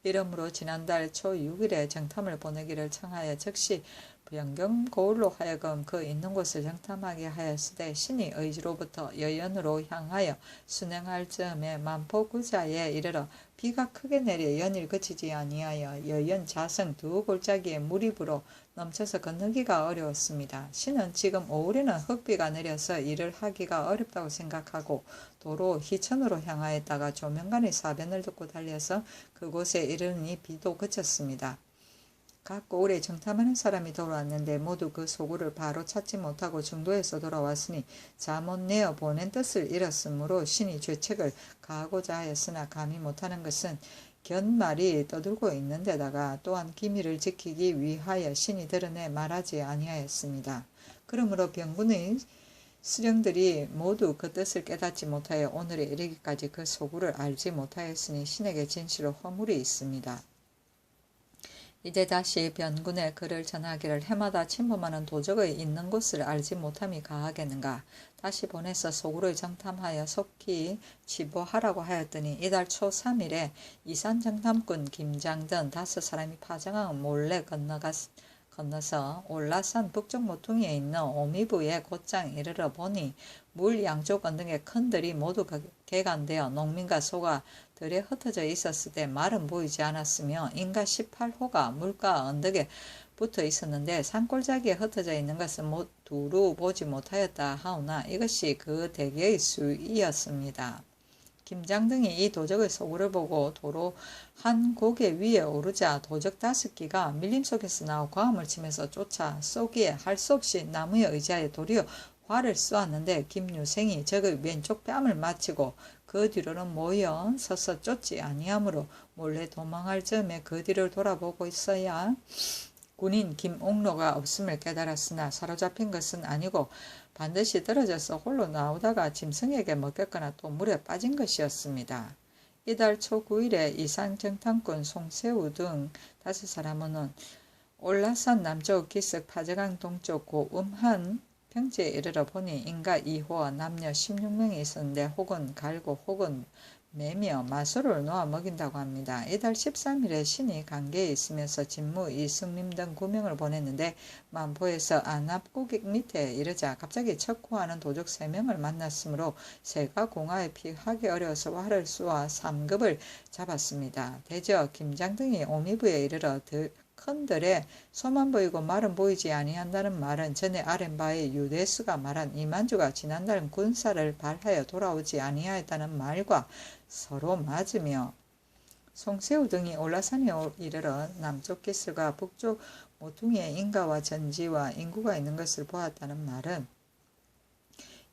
이러므로 지난달 초 6일에 정탐을 보내기를 청하여 즉시 부영경 고을로 하여금 그 있는 곳을 정탐하게 하였으되 신이 의지로부터 여연으로 향하여 순행할 즈음에 만포구자에 이르러 비가 크게 내려 연일 그치지 아니하여 여연 자성 두 골짜기에 물이 불어 넘쳐서 건너기가 어려웠습니다. 신은 지금 오후에는 흙비가 내려서 일을 하기가 어렵다고 생각하고 도로 희천으로 향하였다가 조명간의 사변을 듣고 달려서 그곳에 이르니 비도 그쳤습니다. 각 고을에 정탐하는 사람이 돌아왔는데 모두 그 소굴을 바로 찾지 못하고 중도에서 돌아왔으니 잠못 내어 보낸 뜻을 잃었으므로 신이 죄책을 가하고자 하였으나 감히 못하는 것은 견말이 떠들고 있는 데다가 또한 기밀을 지키기 위하여 신이 드러내 말하지 아니하였습니다. 그러므로 병군의 수령들이 모두 그 뜻을 깨닫지 못하여 오늘에 이르기까지 그 소굴을 알지 못하였으니 신에게 진실로 허물이 있습니다. 이제 다시 변군에 그를 전하기를 해마다 침범하는 도적의 있는 곳을 알지 못함이 가하겠는가. 다시 보내서 소굴을 정탐하여 속히 치보하라고 하였더니 이달 초 3일에 이산 정탐꾼 김장 등 5사람이 파정항을 몰래 건너서 올라산 북쪽 모퉁이에 있는 오미부에 곧장 이르러 보니 물 양쪽 언덕에 큰 들이 모두 개간되어 농민과 소가 들에 흩어져 있었을 때 말은 보이지 않았으며 인가 18호가 물가 언덕에 붙어 있었는데 산골짜기에 흩어져 있는 것은 두루 보지 못하였다 하오나 이것이 그 대개의 수이었습니다. 김장등이 이 도적의 소굴을 보고 도로 한 고개 위에 오르자 도적 5기가 밀림 속에서 나와 과음을 치면서 쫓아 쏘기에 할 수 없이 나무에 의지하여 도리어 활을 쏘았는데 김유생이 적의 왼쪽 뺨을 맞히고 그 뒤로는 모여 서서 쫓지 아니하므로 몰래 도망할 즈음에 그 뒤를 돌아보고 있어야 군인 김옥로가 없음을 깨달았으나 사로잡힌 것은 아니고 반드시 떨어져서 홀로 나오다가 짐승에게 먹혔거나 또 물에 빠진 것이었습니다. 이달 초 9일에 이산정탐꾼 송세우 등 5사람은 올라산 남쪽 기슭 파저강 동쪽 고음한 평지에 이르러 보니 인가 2호와 남녀 16명이 있었는데 혹은 갈고 혹은 매며 마소를 놓아 먹인다고 합니다. 이달 13일에 신이 관계에 있으면서 진무 이승림 등 9명을 보냈는데 만포에서 안압고객 밑에 이르자 갑자기 척후하는 도적 3명을 만났으므로 새가 공화에 피하기 어려워서 활을 쏘아 3급을 잡았습니다. 대저 김장 등이 오미부에 이르러 큰 들에 소만 보이고 말은 보이지 아니한다는 말은 전에 아랫바에 유대수가 말한 이만주가 지난달 군사를 발하여 돌아오지 아니하였다는 말과 서로 맞으며 송새우 등이 올라산에 이르러 남쪽 기슭과 북쪽 모퉁이에 인가와 전지와 인구가 있는 것을 보았다는 말은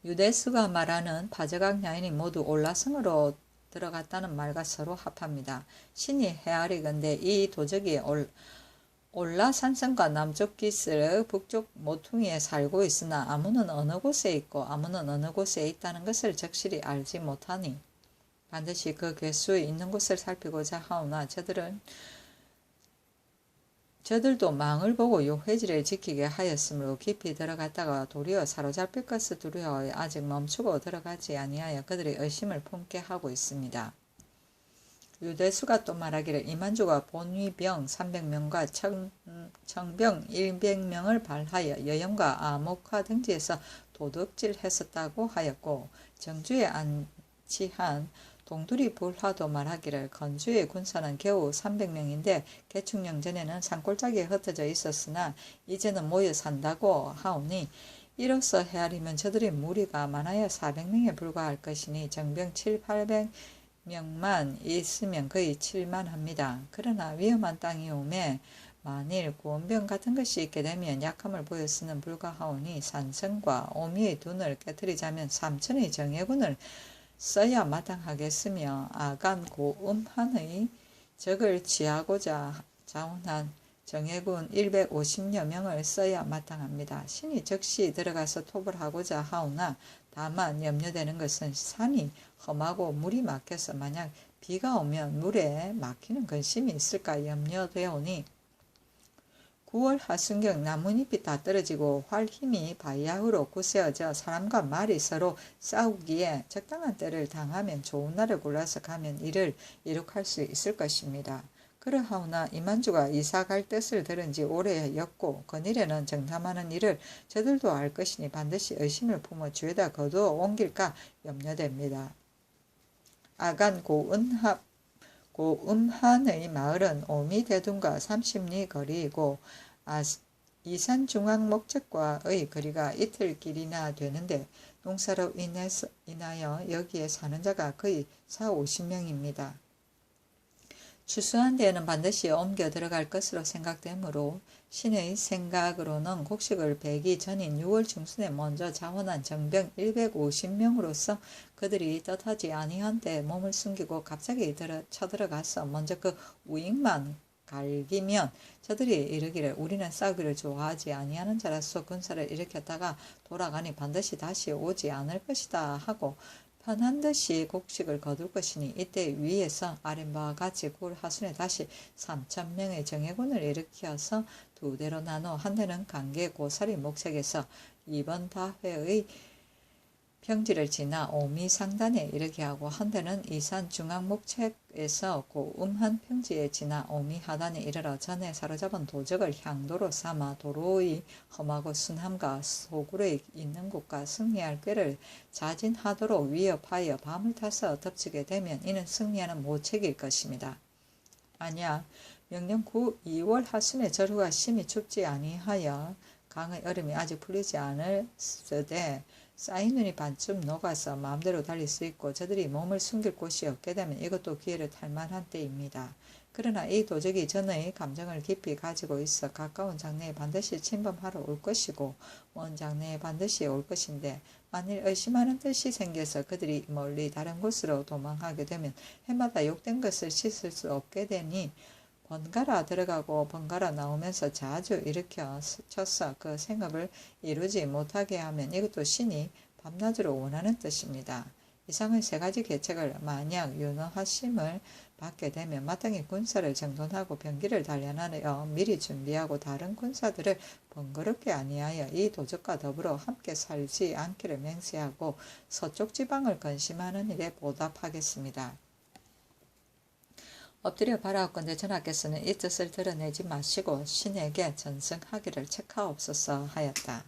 유대수가 말하는 파저강 야인이 모두 올라성으로 들어갔다는 말과 서로 합합니다. 신이 헤아리건대 이 도적이 올라산성과 남쪽 기슭 북쪽 모퉁이에 살고 있으나 아무는 어느 곳에 있고 아무는 어느 곳에 있다는 것을 적실히 알지 못하니 반드시 그 괴수의 있는 곳을 살피고자 하오나 저들도 망을 보고 요 회지를 지키게 하였으므로 깊이 들어갔다가 도리어 사로잡힐 것을 두려워하여 아직 멈추고 들어가지 아니하여 그들의 의심을 품게 하고 있습니다. 유대수가 또 말하기를 이만주가 본위병 300명과 청병 100명을 발하여 여염과 아모카 등지에서 도둑질했었다고 하였고, 정주에 안치한 동두리 불화도 말하기를 건주의 군사는 겨우 300명인데 개축령 전에는 산골짜기에 흩어져 있었으나 이제는 모여 산다고 하오니, 이로써 헤아리면 저들의 무리가 많아야 400명에 불과할 것이니 정병 7, 800명만 있으면 거의 7만합니다. 그러나 위험한 땅이 오매 만일 구원병 같은 것이 있게 되면 약함을 보였으는 불가하오니 산성과 오미의 둔을 깨뜨리자면 3천의 정예군을 써야 마땅하겠으며 아간 고음한의 적을 취하고자 자원한 정예군 150여 명을 써야 마땅합니다. 신이 즉시 들어가서 톱을 하고자 하오나 다만 염려되는 것은 산이 험하고 물이 막혀서 만약 비가 오면 물에 막히는 근심이 있을까 염려되오니 9월 하순경 나뭇잎이 다 떨어지고 활 힘이 바야흐로 굳세어져 사람과 말이 서로 싸우기에 적당한 때를 당하면 좋은 날을 골라서 가면 이를 이룩할 수 있을 것입니다. 그러하오나 이만주가 이사 갈 뜻을 들은 지 오래였고 그일에는 정탐하는 일을 저들도 알 것이니 반드시 의심을 품어 주에다 거두어 옮길까 염려됩니다. 아간 고음한의 마을은 오미대둔과 30리 거리이고 이산 중앙 목적과의 거리가 이틀 길이나 되는데 농사로 인하여 여기에 사는 자가 거의 40~50명입니다. 추수한 데에는 반드시 옮겨 들어갈 것으로 생각되므로 신의 생각으로는 곡식을 베기 전인 6월 중순에 먼저 자원한 정병 150명으로서 그들이 뜻하지 아니한 때 몸을 숨기고 갑자기 쳐들어가서 먼저 그 우익만 갈기면 저들이 이르기를 우리는 싸우기를 좋아하지 아니하는 자라서 군사를 일으켰다가 돌아가니 반드시 다시 오지 않을 것이다 하고 편한 듯이 곡식을 거둘 것이니 이때 위에서 아랫바와 같이 9월 하순에 다시 3,000명의 정예군을 일으켜서 두 대로 나눠 한 대는 강계 고사리 목책에서 이번 다회의 평지를 지나 오미 상단에 이르게 하고 한 대는 이산 중앙 목책에서 고음한 평지에 지나 오미 하단에 이르러 전에 사로잡은 도적을 향도로 삼아 도로의 험하고 순함과 소굴에 있는 곳과 승리할 꾀를 자진하도록 위협하여 밤을 타서 덮치게 되면 이는 승리하는 모책일 것입니다. 만약 명령 2월 하순에 저루가 심히 춥지 아니하여 강의 얼음이 아직 풀리지 않을서되 쌓인 눈이 반쯤 녹아서 마음대로 달릴 수 있고 저들이 몸을 숨길 곳이 없게 되면 이것도 기회를 탈 만한 때입니다. 그러나 이 도적이 전의 감정을 깊이 가지고 있어 가까운 장래에 반드시 침범하러 올 것이고 먼 장래에 반드시 올 것인데 만일 의심하는 뜻이 생겨서 그들이 멀리 다른 곳으로 도망하게 되면 해마다 욕된 것을 씻을 수 없게 되니 번갈아 들어가고 번갈아 나오면서 자주 일으켜 쳐서 그 생업을 이루지 못하게 하면 이것도 신이 밤낮으로 원하는 뜻입니다. 이상의 세 가지 계책을 만약 윤허하심을 받게 되면 마땅히 군사를 정돈하고 병기를 단련하여 미리 준비하고 다른 군사들을 번거롭게 아니하여 이 도적과 더불어 함께 살지 않기를 맹세하고 서쪽 지방을 건심하는 일에 보답하겠습니다. 엎드려 바라옵건대 전하께서는 이 뜻을 드러내지 마시고 신에게 전승하기를 책하옵소서 하였다.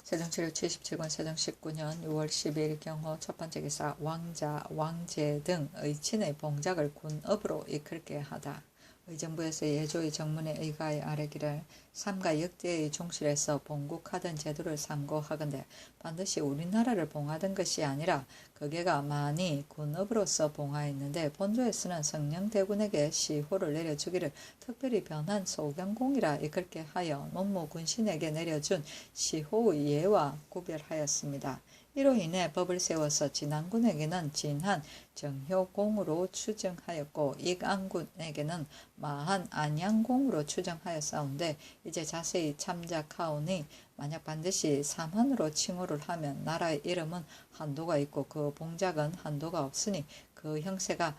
세종 777권 세종 19년 6월 12일 경호 첫 번째 기사 왕자, 왕제 등의 친의 봉작을 군업으로 이끌게 하다. 의정부에서 예조의 정문에 의가에 아뢰기를 삼가 역대의 종실에서 봉국하던 제도를 삼고하건대 반드시 우리나라를 봉하던 것이 아니라 그게가 많이 군업으로서 봉하였는데 본조에서는 성령대군에게 시호를 내려주기를 특별히 변한 소경공이라 이끌게 하여 논모 군신에게 내려준 시호의 예와 구별하였습니다. 이로 인해 법을 세워서 진안군에게는 진한 정효공으로 추정하였고 익안군에게는 마한 안양공으로 추정하였사온데 이제 자세히 참작하오니 만약 반드시 삼한으로 칭호를 하면 나라의 이름은 한도가 있고 그 봉작은 한도가 없으니 그 형세가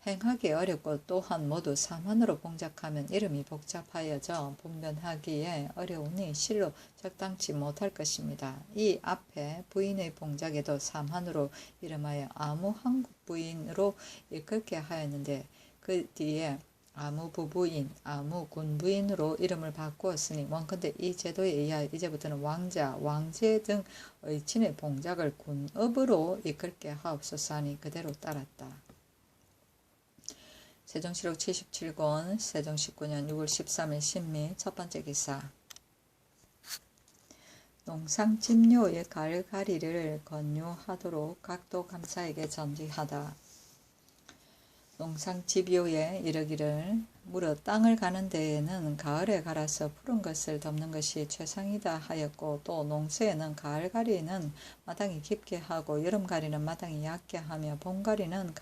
행하기 어렵고 또한 모두 삼한으로 봉작하면 이름이 복잡하여져 분별하기에 어려우니 실로 적당치 못할 것입니다. 이 앞에 부인의 봉작에도 삼한으로 이름하여 아무 한국 부인으로 일컫게 하였는데 그 뒤에 아무 부부인, 아무 군부인으로 이름을 바꾸었으니 원컨대 이 제도에 의하여 이제부터는 왕자, 왕제 등의 친의 봉작을 군업으로 이끌게 하옵소서 하니 그대로 따랐다. 세종시록 77권 세종 19년 6월 13일 신미 첫 번째 기사. 농상집료의 가을가리를 권유하도록 각도 감사에게 전지하다. 농상집요에 이르기를 무릇 땅을 가는 데에는 가을에 갈아서 푸른 것을 덮는 것이 최상이다 하였고 또 농사에는 가을가리는 마당이 깊게 하고 여름가리는 마당이 얕게 하며 봄가리는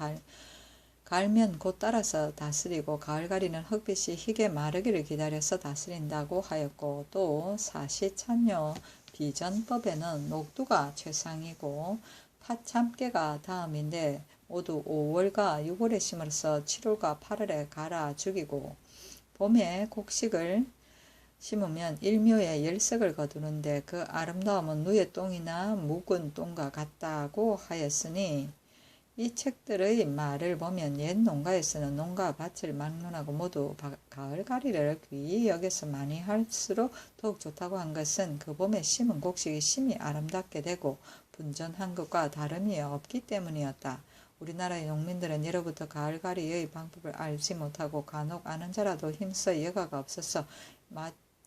갈면 곧 따라서 다스리고 가을가리는 흙빛이 희게 마르기를 기다려서 다스린다고 하였고 또 사시찬요 비전법에는 녹두가 최상이고 팥참깨가 다음인데 모두 5월과 6월에 심어서 7월과 8월에 갈아 죽이고 봄에 곡식을 심으면 일묘에 열색을 거두는데 그 아름다움은 누의 똥이나 묵은 똥과 같다고 하였으니 이 책들의 말을 보면 옛 농가에서는 농가 밭을 막론하고 모두 가을가리를 귀히 여겨서 많이 할수록 더욱 좋다고 한 것은 그 봄에 심은 곡식이 심히 아름답게 되고 분전한 것과 다름이 없기 때문이었다. 우리나라의 농민들은 예로부터 가을가리의 방법을 알지 못하고 간혹 아는 자라도 힘써 여가가 없어서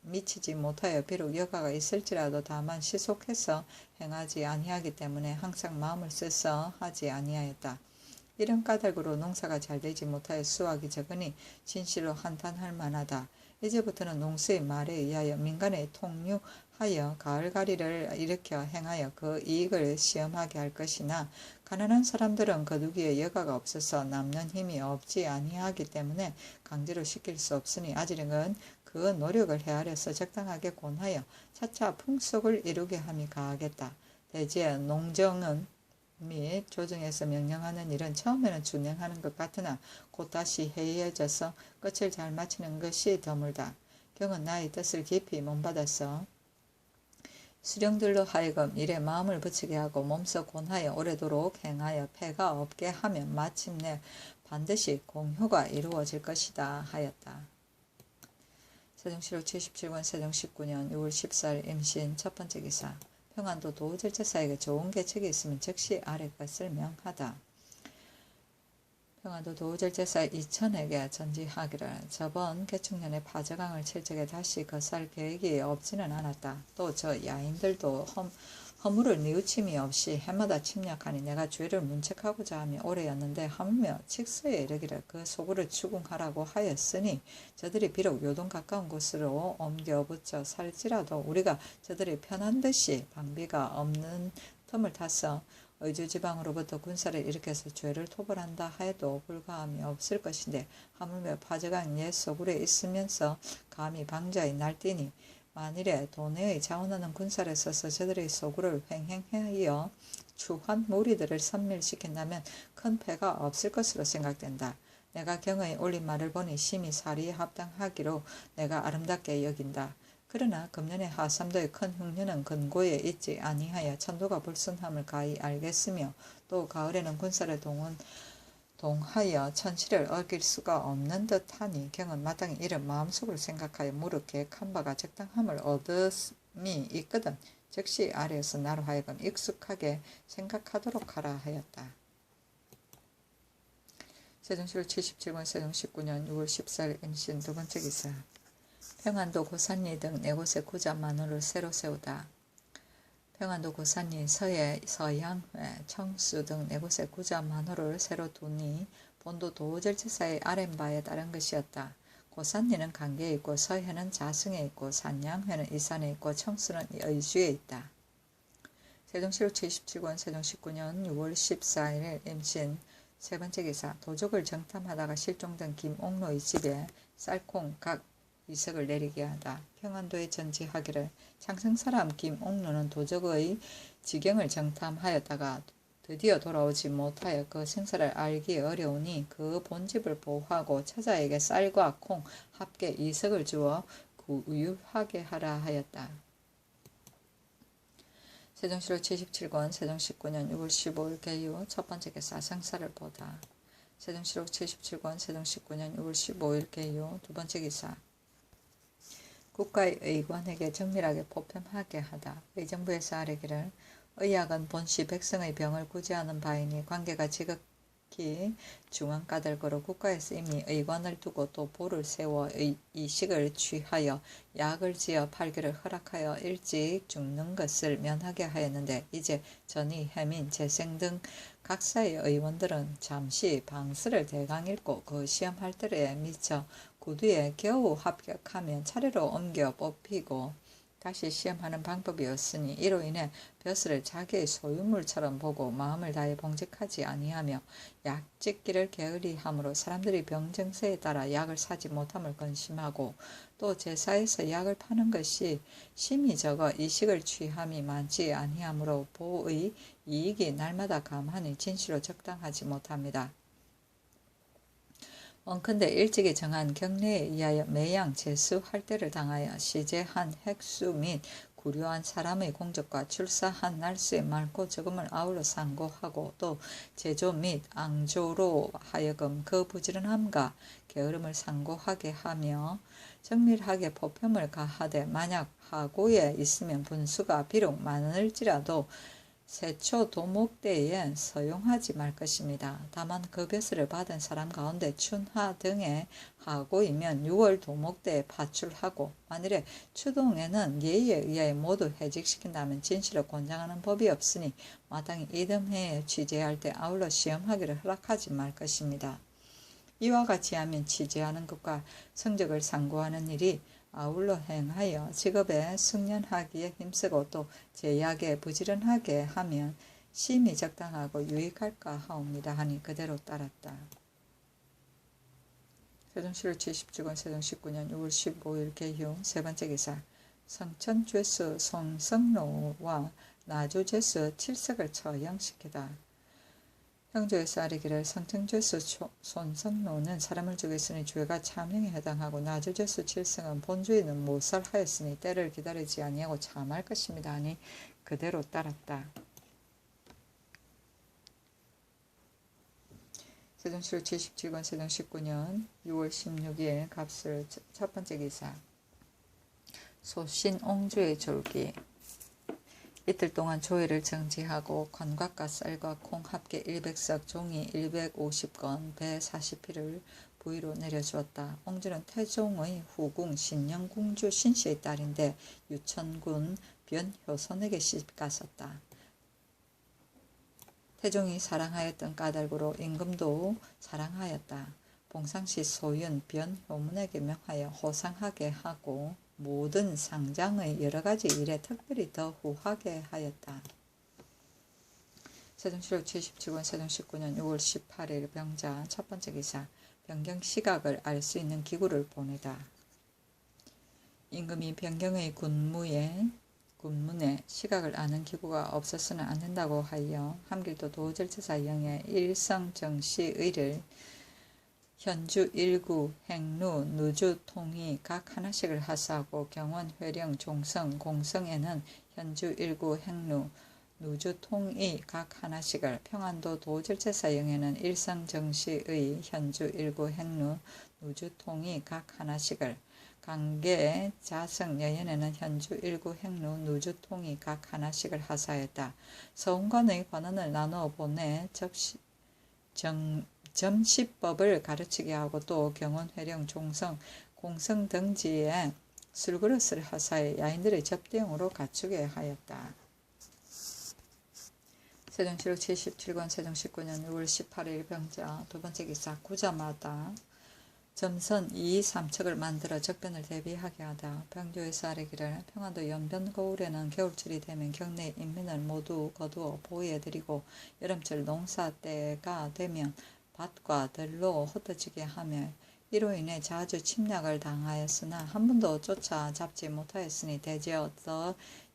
미치지 못하여 비록 여가가 있을지라도 다만 시속해서 행하지 아니하기 때문에 항상 마음을 써서 하지 아니하였다. 이런 까닭으로 농사가 잘 되지 못하여 수확이 적으니 진실로 한탄할 만하다. 이제부터는 농수의 말에 의하여 민간에 통유하여 가을가리를 일으켜 행하여 그 이익을 시험하게 할 것이나 가난한 사람들은 거두기에 여가가 없어서 남는 힘이 없지 아니하기 때문에 강제로 시킬 수 없으니 아직은 그 노력을 헤아려서 적당하게 권하여 차차 풍속을 이루게 함이 가하겠다. 대개 농정은 및 조정에서 명령하는 일은 처음에는 준행하는 것 같으나 곧 다시 해이해져서 끝을 잘 마치는 것이 드물다. 경은 나의 뜻을 깊이 몸받아서 수령들로 하여금 일에 마음을 붙이게 하고 몸소 권하여 오래도록 행하여 폐가 없게 하면 마침내 반드시 공효가 이루어질 것이다 하였다. 세종시록 77권 세종 19년 6월 14일 임신 첫 번째 기사. 평안도 도우절제사에게 좋은 계책이 있으면 즉시 아래 것을 명하다. 평안도 도우절제사 이천에게 전지하기를 저번 개축년에 파저강을 칠 적에 다시 거살 계획이 없지는 않았다. 또 저 야인들도 허물을 뉘우침이 없이 해마다 침략하니 내가 죄를 문책하고자 하며 오래였는데 하물며 칙서에 이르기를 그 소굴을 추궁하라고 하였으니 저들이 비록 요동 가까운 곳으로 옮겨 붙여 살지라도 우리가 저들이 편한 듯이 방비가 없는 틈을 타서 의주지방으로부터 군사를 일으켜서 죄를 토벌한다 해도 불가함이 없을 것인데 하물며 파저강 옛 소굴에 있으면서 감히 방자히 날뛰니 만일에 도내의 자원하는 군사를 써서 저들의 소굴을 횡행하여 추한 무리들을 섬멸시킨다면 큰 패가 없을 것으로 생각된다. 내가 경의 올린 말을 보니 심히 사리에 합당하기로 내가 아름답게 여긴다. 그러나 금년의 하삼도의 큰 흉년은 근고에 있지 아니하여 천도가 불순함을 가히 알겠으며 또 가을에는 군사를 동하여 천시를 어길 수가 없는 듯하니 경은 마땅히 이를 마음속으로 생각하여 무릇 계획한 바가 적당함을 얻음이 있거든 즉시 아래에서 나로 하여금 익숙하게 생각하도록 하라 하였다. 세종시록 77권 세종 19년 6월 14일 임신 두 번째 기사. 평안도 고산리 등 네 곳의 구자만호를 새로 세우다. 평안도 고산리, 서해, 서양회, 청수 등 네 곳의 구자만호를 새로 두니 본도 도우절제사의 아랫바에 따른 것이었다. 고산리는 강계에 있고 서해는 자승에 있고 산양회는 이산에 있고 청수는 의주에 있다. 세종시로 77권 세종 19년 6월 14일 임신 세 번째 기사. 도적을 정탐하다가 실종된 김옥로의 집에 쌀콩 각 2석을 내리게 하다. 평안도에 전지하기를. 창성사람 김옥로는 도적의 지경을 정탐하였다가 드디어 돌아오지 못하여 그 생사를 알기 어려우니 그 본집을 보호하고 처자에게 쌀과 콩 합계 2석을 주어 구유하게 하라 하였다. 세종시로 77권 세종 19년 6월 15일 개유 첫 번째 기사. 생사를 보다. 세종시로 77권 세종 19년 6월 15일 개유 두 번째 기사. 국가의 의관에게 정밀하게 포편하게 하다. 의정부에서 아뢰기를. 의학은 본시 백성의 병을 구제하는 바이니 관계가 지극히 중한 까닭으로 국가에서 이미 의관을 두고 또 보를 세워 이식을 취하여 약을 지어 팔기를 허락하여 일찍 죽는 것을 면하게 하였는데 이제 전이, 해민, 재생 등 각사의 의원들은 잠시 방스를 대강 읽고 그 시험할 때에 미쳐 구두에 겨우 합격하면 차례로 옮겨 뽑히고 다시 시험하는 방법이 없으니 이로 인해 벼슬을 자기의 소유물처럼 보고 마음을 다해 봉직하지 아니하며 약짓기를 게을리함으로 사람들이 병 증세에 따라 약을 사지 못함을 근심하고 또 제사에서 약을 파는 것이 심히 적어 이식을 취함이 많지 아니하므로 보의 이익이 날마다 감하니 진시로 적당하지 못합니다. 원컨대 일찍이 정한 경례에 의하여 매양 제수할 때를 당하여 시제한 핵수 및 구려한 사람의 공적과 출사한 날수의 많고 적음을 아울러 상고하고 또 제조 및 앙조로 하여금 그 부지런함과 게으름을 상고하게 하며 정밀하게 포평을 가하되 만약 하고에 있으면 분수가 비록 많을지라도 세초 도목대에 서용하지 말 것입니다. 다만 그 벼슬을 받은 사람 가운데 춘하 등의 하고이면 6월 도목대에 파출하고 만일에 추동에는 예의에 의하여 모두 해직시킨다면 진실을 권장하는 법이 없으니 마땅히 이듬해에 취재할 때 아울러 시험하기를 허락하지 말 것입니다. 이와 같이 하면 취재하는 것과 성적을 상고하는 일이 아울러 행하여 직업에 숙련하기에 힘쓰고 또 제약에 부지런하게 하면 심히 적당하고 유익할까 하옵니다 하니 그대로 따랐다. 세종시로 77권 세종 19년 6월 15일 개휴 세 번째 기사. 성천죄수 송성로와 나주죄수 7석을 처형시키다. 형조에서 아뢰기를. 성천죄수 손성로는 사람을 죽였으니 죄가 참형에 해당하고 나주죄수 7성은 본주의는 못살하였으니 때를 기다리지 아니하고 참할 것입니다 하니 그대로 따랐다. 세종시로 77권 세종 19년 6월 16일 갑술 첫 번째 기사. 소신옹주의 졸기. 이틀 동안 조회를 정지하고 관곽과 쌀과 콩 합계 100석, 종이 150건, 배 40피를 부위로 내려주었다. 옹주는 태종의 후궁 신영궁주 신씨의 딸인데 유천군 변효선에게 시집갔었다. 태종이 사랑하였던 까닭으로 임금도 사랑하였다. 봉상시 소윤 변효문에게 명하여 호상하게 하고 모든 상장의 여러가지 일에 특별히 더 후하게 하였다. 세종시로 77권 세종 19년 6월 18일 병자 첫 번째 기사. 변경 시각을 알 수 있는 기구를 보내다. 임금이 변경의 군문에 시각을 아는 기구가 없어서는 안 된다고 하여 함길도 도절제사 영의 일성정시의를 현주, 일구, 행루, 누주, 통이 각 하나씩을 하사하고 경원, 회령, 종성, 공성에는 현주, 일구, 행루, 누주, 통이 각 하나씩을, 평안도 도절제사영에는 일성정시의 현주, 일구, 행루, 누주, 통이 각 하나씩을, 강계, 자성, 여연에는 현주, 일구, 행루, 누주, 통이 각 하나씩을 하사하였다. 서원관의 관원을 나누어 보내 점시법을 가르치게 하고 또 경원, 회령, 종성, 공성 등지에 술그릇을 하사해 야인들의 접대용으로 갖추게 하였다. 세종시로 77권 세종 19년 6월 18일 병자 두 번째 기사. 구자마다 점선 2, 3척을 만들어 적변을 대비하게 하다. 병조에서 아래기를 평안도 연변 고울에는 겨울철이 되면 경내 인민을 모두 거두어 보호해드리고 여름철 농사 때가 되면 밭과 들로 흩어지게 하며 이로 인해 자주 침략을 당하였으나 한 번도 쫓아 잡지 못하였으니 대저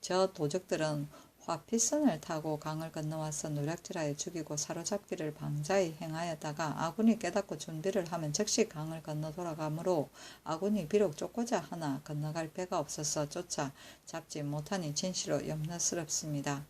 저 도적들은 화피선을 타고 강을 건너와서 노략질하여 죽이고 사로잡기를 방자히 행하였다가 아군이 깨닫고 준비를 하면 즉시 강을 건너 돌아가므로 아군이 비록 쫓고자 하나 건너갈 배가 없어서 쫓아 잡지 못하니 진실로 염려스럽습니다.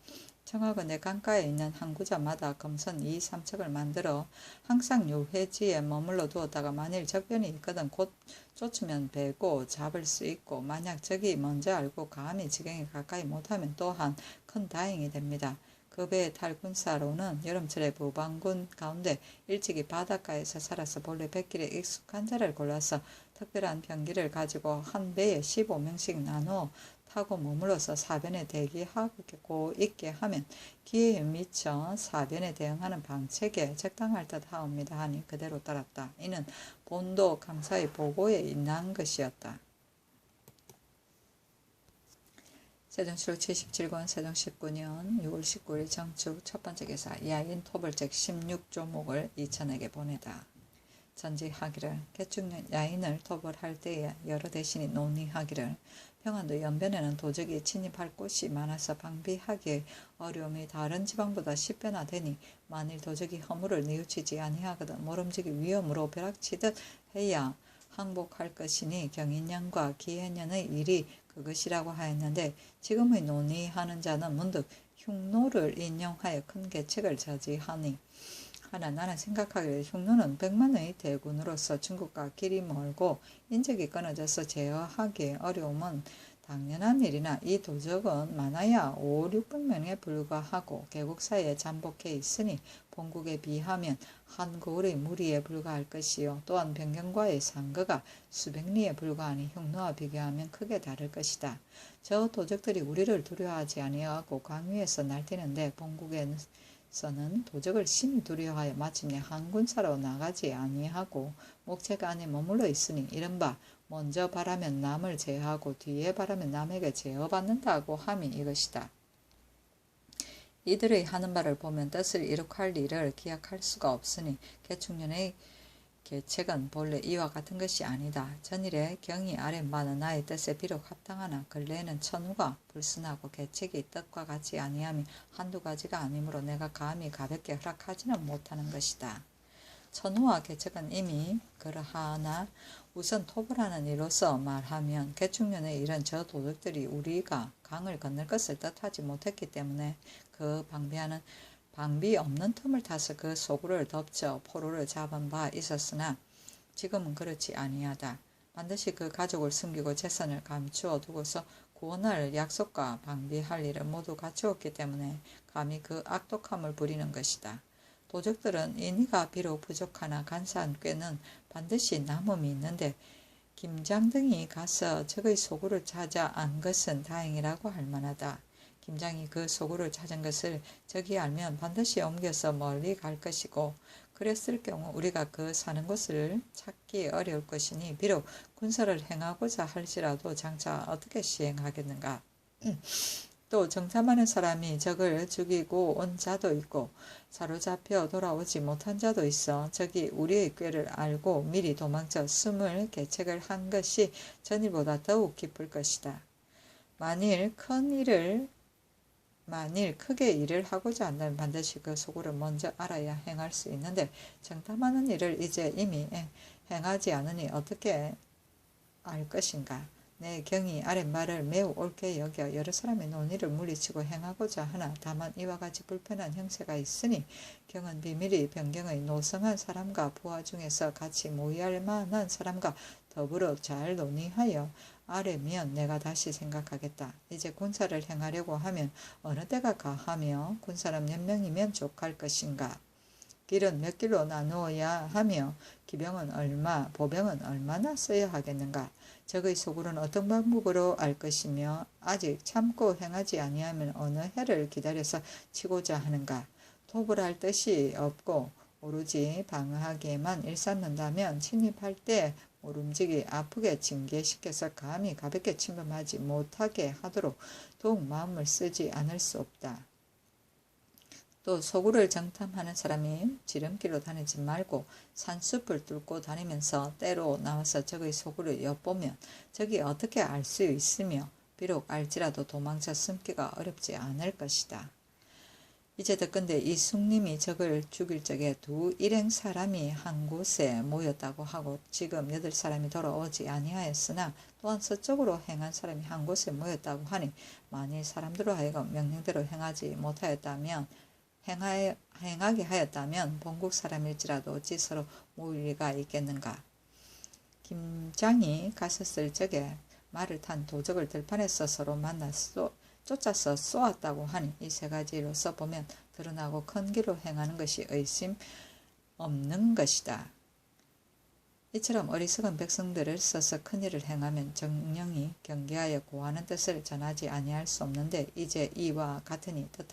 청하건대 강가에 있는 항구자마다 검선 2, 3척을 만들어 항상 요 회지에 머물러 두었다가 만일 적변이 있거든 곧 쫓으면 배고 잡을 수 있고 만약 적이 먼저 알고 감히 지경에 가까이 못하면 또한 큰 다행이 됩니다. 그 배에 탈 군사로는 여름철에 부방군 가운데 일찍이 바닷가에서 살아서 본래 뱃길에 익숙한 자를 골라서 특별한 병기를 가지고 한 배에 15명씩 나누어 타고 머물러서 사변에 대기하고 있게 하면 기회에 미쳐 사변에 대응하는 방책에 적당할 듯 하옵니다 하니 그대로 따랐다. 이는 본도 감사의 보고에 있는 것이었다. 세종실록 77권 세종 19년 6월 19일 정축 첫 번째 기사 야인 토벌책 16조목을 이천에게 보내다. 전지하기를 개축년 야인을 토벌할 때에 여러 대신이 논의하기를 평안도 연변에는 도적이 진입할 곳이 많아서 방비하기 어려움이 다른 지방보다 10배나 되니 만일 도적이 허물을 뉘우치지 아니하거든 모름지기 위험으로 벼락치듯 해야 항복할 것이니 경인년과 기해년의 일이 그것이라고 하였는데 지금의 논의하는 자는 문득 흉노를 인용하여 큰 계책을 저지하니 하나 나는 생각하기를 흉노는 백만의 대군으로서 중국과 길이 멀고 인적이 끊어져서 제어하기 어려움은 당연한 일이나 이 도적은 많아야 5, 600명에 불과하고 개국사에 잠복해 있으니 본국에 비하면 한 고을의 무리에 불과할 것이요 또한 변경과의 상거가 수백 리에 불과하니 흉노와 비교하면 크게 다를 것이다. 저 도적들이 우리를 두려워하지 아니하고 강위에서 날뛰는데 본국에는 도적을 심히 두려워하여 마침내 한군사로 나가지 아니하고 목책 안에 머물러 있으니 이른바 먼저 바라면 남을 제어하고 뒤에 바라면 남에게 제어받는다고 함이 이것이다. 이들의 하는 바를 보면 뜻을 이룩할 일을 기약할 수가 없으니 개축년의 계책은 본래 이와 같은 것이 아니다. 전일에 경이 아랫바는 나의 뜻에 비록 합당하나 근래에는 천우가 불순하고 계책이 뜻과 같이 아니함이 한두 가지가 아니므로 내가 감히 가볍게 허락하지는 못하는 것이다. 천우와 계책은 이미 그러하나 우선 토벌하는 이로서 말하면 개축년의 일은 저 도적들이 우리가 강을 건널 것을 뜻하지 못했기 때문에 그 방비 없는 틈을 타서 그 소굴을 덮쳐 포로를 잡은 바 있었으나 지금은 그렇지 아니하다. 반드시 그 가족을 숨기고 재산을 감추어 두고서 구원할 약속과 방비할 일을 모두 갖추었기 때문에 감히 그 악독함을 부리는 것이다. 도적들은 인의가 비록 부족하나 간사한 꾀는 반드시 남음이 있는데 김장 등이 가서 적의 소굴을 찾아 안 것은 다행이라고 할 만하다. 김장이 그 소굴을 찾은 것을 적이 알면 반드시 옮겨서 멀리 갈 것이고 그랬을 경우 우리가 그 사는 곳을 찾기 어려울 것이니 비록 군사를 행하고자 할지라도 장차 어떻게 시행하겠는가. 또 정탐 많은 사람이 적을 죽이고 온 자도 있고 사로잡혀 돌아오지 못한 자도 있어 적이 우리의 꾀를 알고 미리 도망쳐 숨을 계책을 한 것이 전일보다 더욱 기쁠 것이다. 만일 크게 일을 하고자 한다면 반드시 그 소굴을 먼저 알아야 행할 수 있는데 정탐하는 일을 이제 이미 행하지 않으니 어떻게 알 것인가. 내 경이 아랫말을 매우 옳게 여겨 여러 사람의 논의를 물리치고 행하고자 하나 다만 이와 같이 불편한 형세가 있으니 경은 비밀이 변경의 노성한 사람과 부하 중에서 같이 모의할 만한 사람과 더불어 잘 논의하여 아래면 내가 다시 생각하겠다. 이제 군사를 행하려고 하면 어느 때가 가하며 군사람 몇 명이면 족할 것인가. 길은 몇 길로 나누어야 하며 기병은 얼마, 보병은 얼마나 써야 하겠는가. 적의 소굴은 어떤 방법으로 알 것이며 아직 참고 행하지 아니하면 어느 해를 기다려서 치고자 하는가. 토벌할 뜻이 없고 오로지 방어하기에만 일삼는다면 침입할 때 모름지기 아프게 징계시켜서 감히 가볍게 침범하지 못하게 하도록 더욱 마음을 쓰지 않을 수 없다. 또 소굴을 정탐하는 사람이 지름길로 다니지 말고 산숲을 뚫고 다니면서 때로 나와서 적의 소굴을 엿보면 적이 어떻게 알 수 있으며 비록 알지라도 도망쳐 숨기가 어렵지 않을 것이다. 이제 듣건대 이 숭님이 적을 죽일 적에 두 일행 사람이 한 곳에 모였다고 하고 지금 8사람이 돌아오지 아니하였으나 또한 서쪽으로 행한 사람이 한 곳에 모였다고 하니 만일 사람들로 하여금 명령대로 행하게 하였다면 본국 사람일지라도 어찌 서로 모일 리가 있겠는가. 김장이 갔었을 적에 말을 탄 도적을 들판에서 서로 만나 쫓아서 쏘았다고 하니 이 3가지로서 보면 드러나고 큰 길로 행하는 것이 의심 없는 것이다. 이처럼 어리석은 백성들을 써서 큰일을 행하면 정령이 경계하여 고하는 뜻을 전하지 아니할 수 없는데 이제 이와 같으니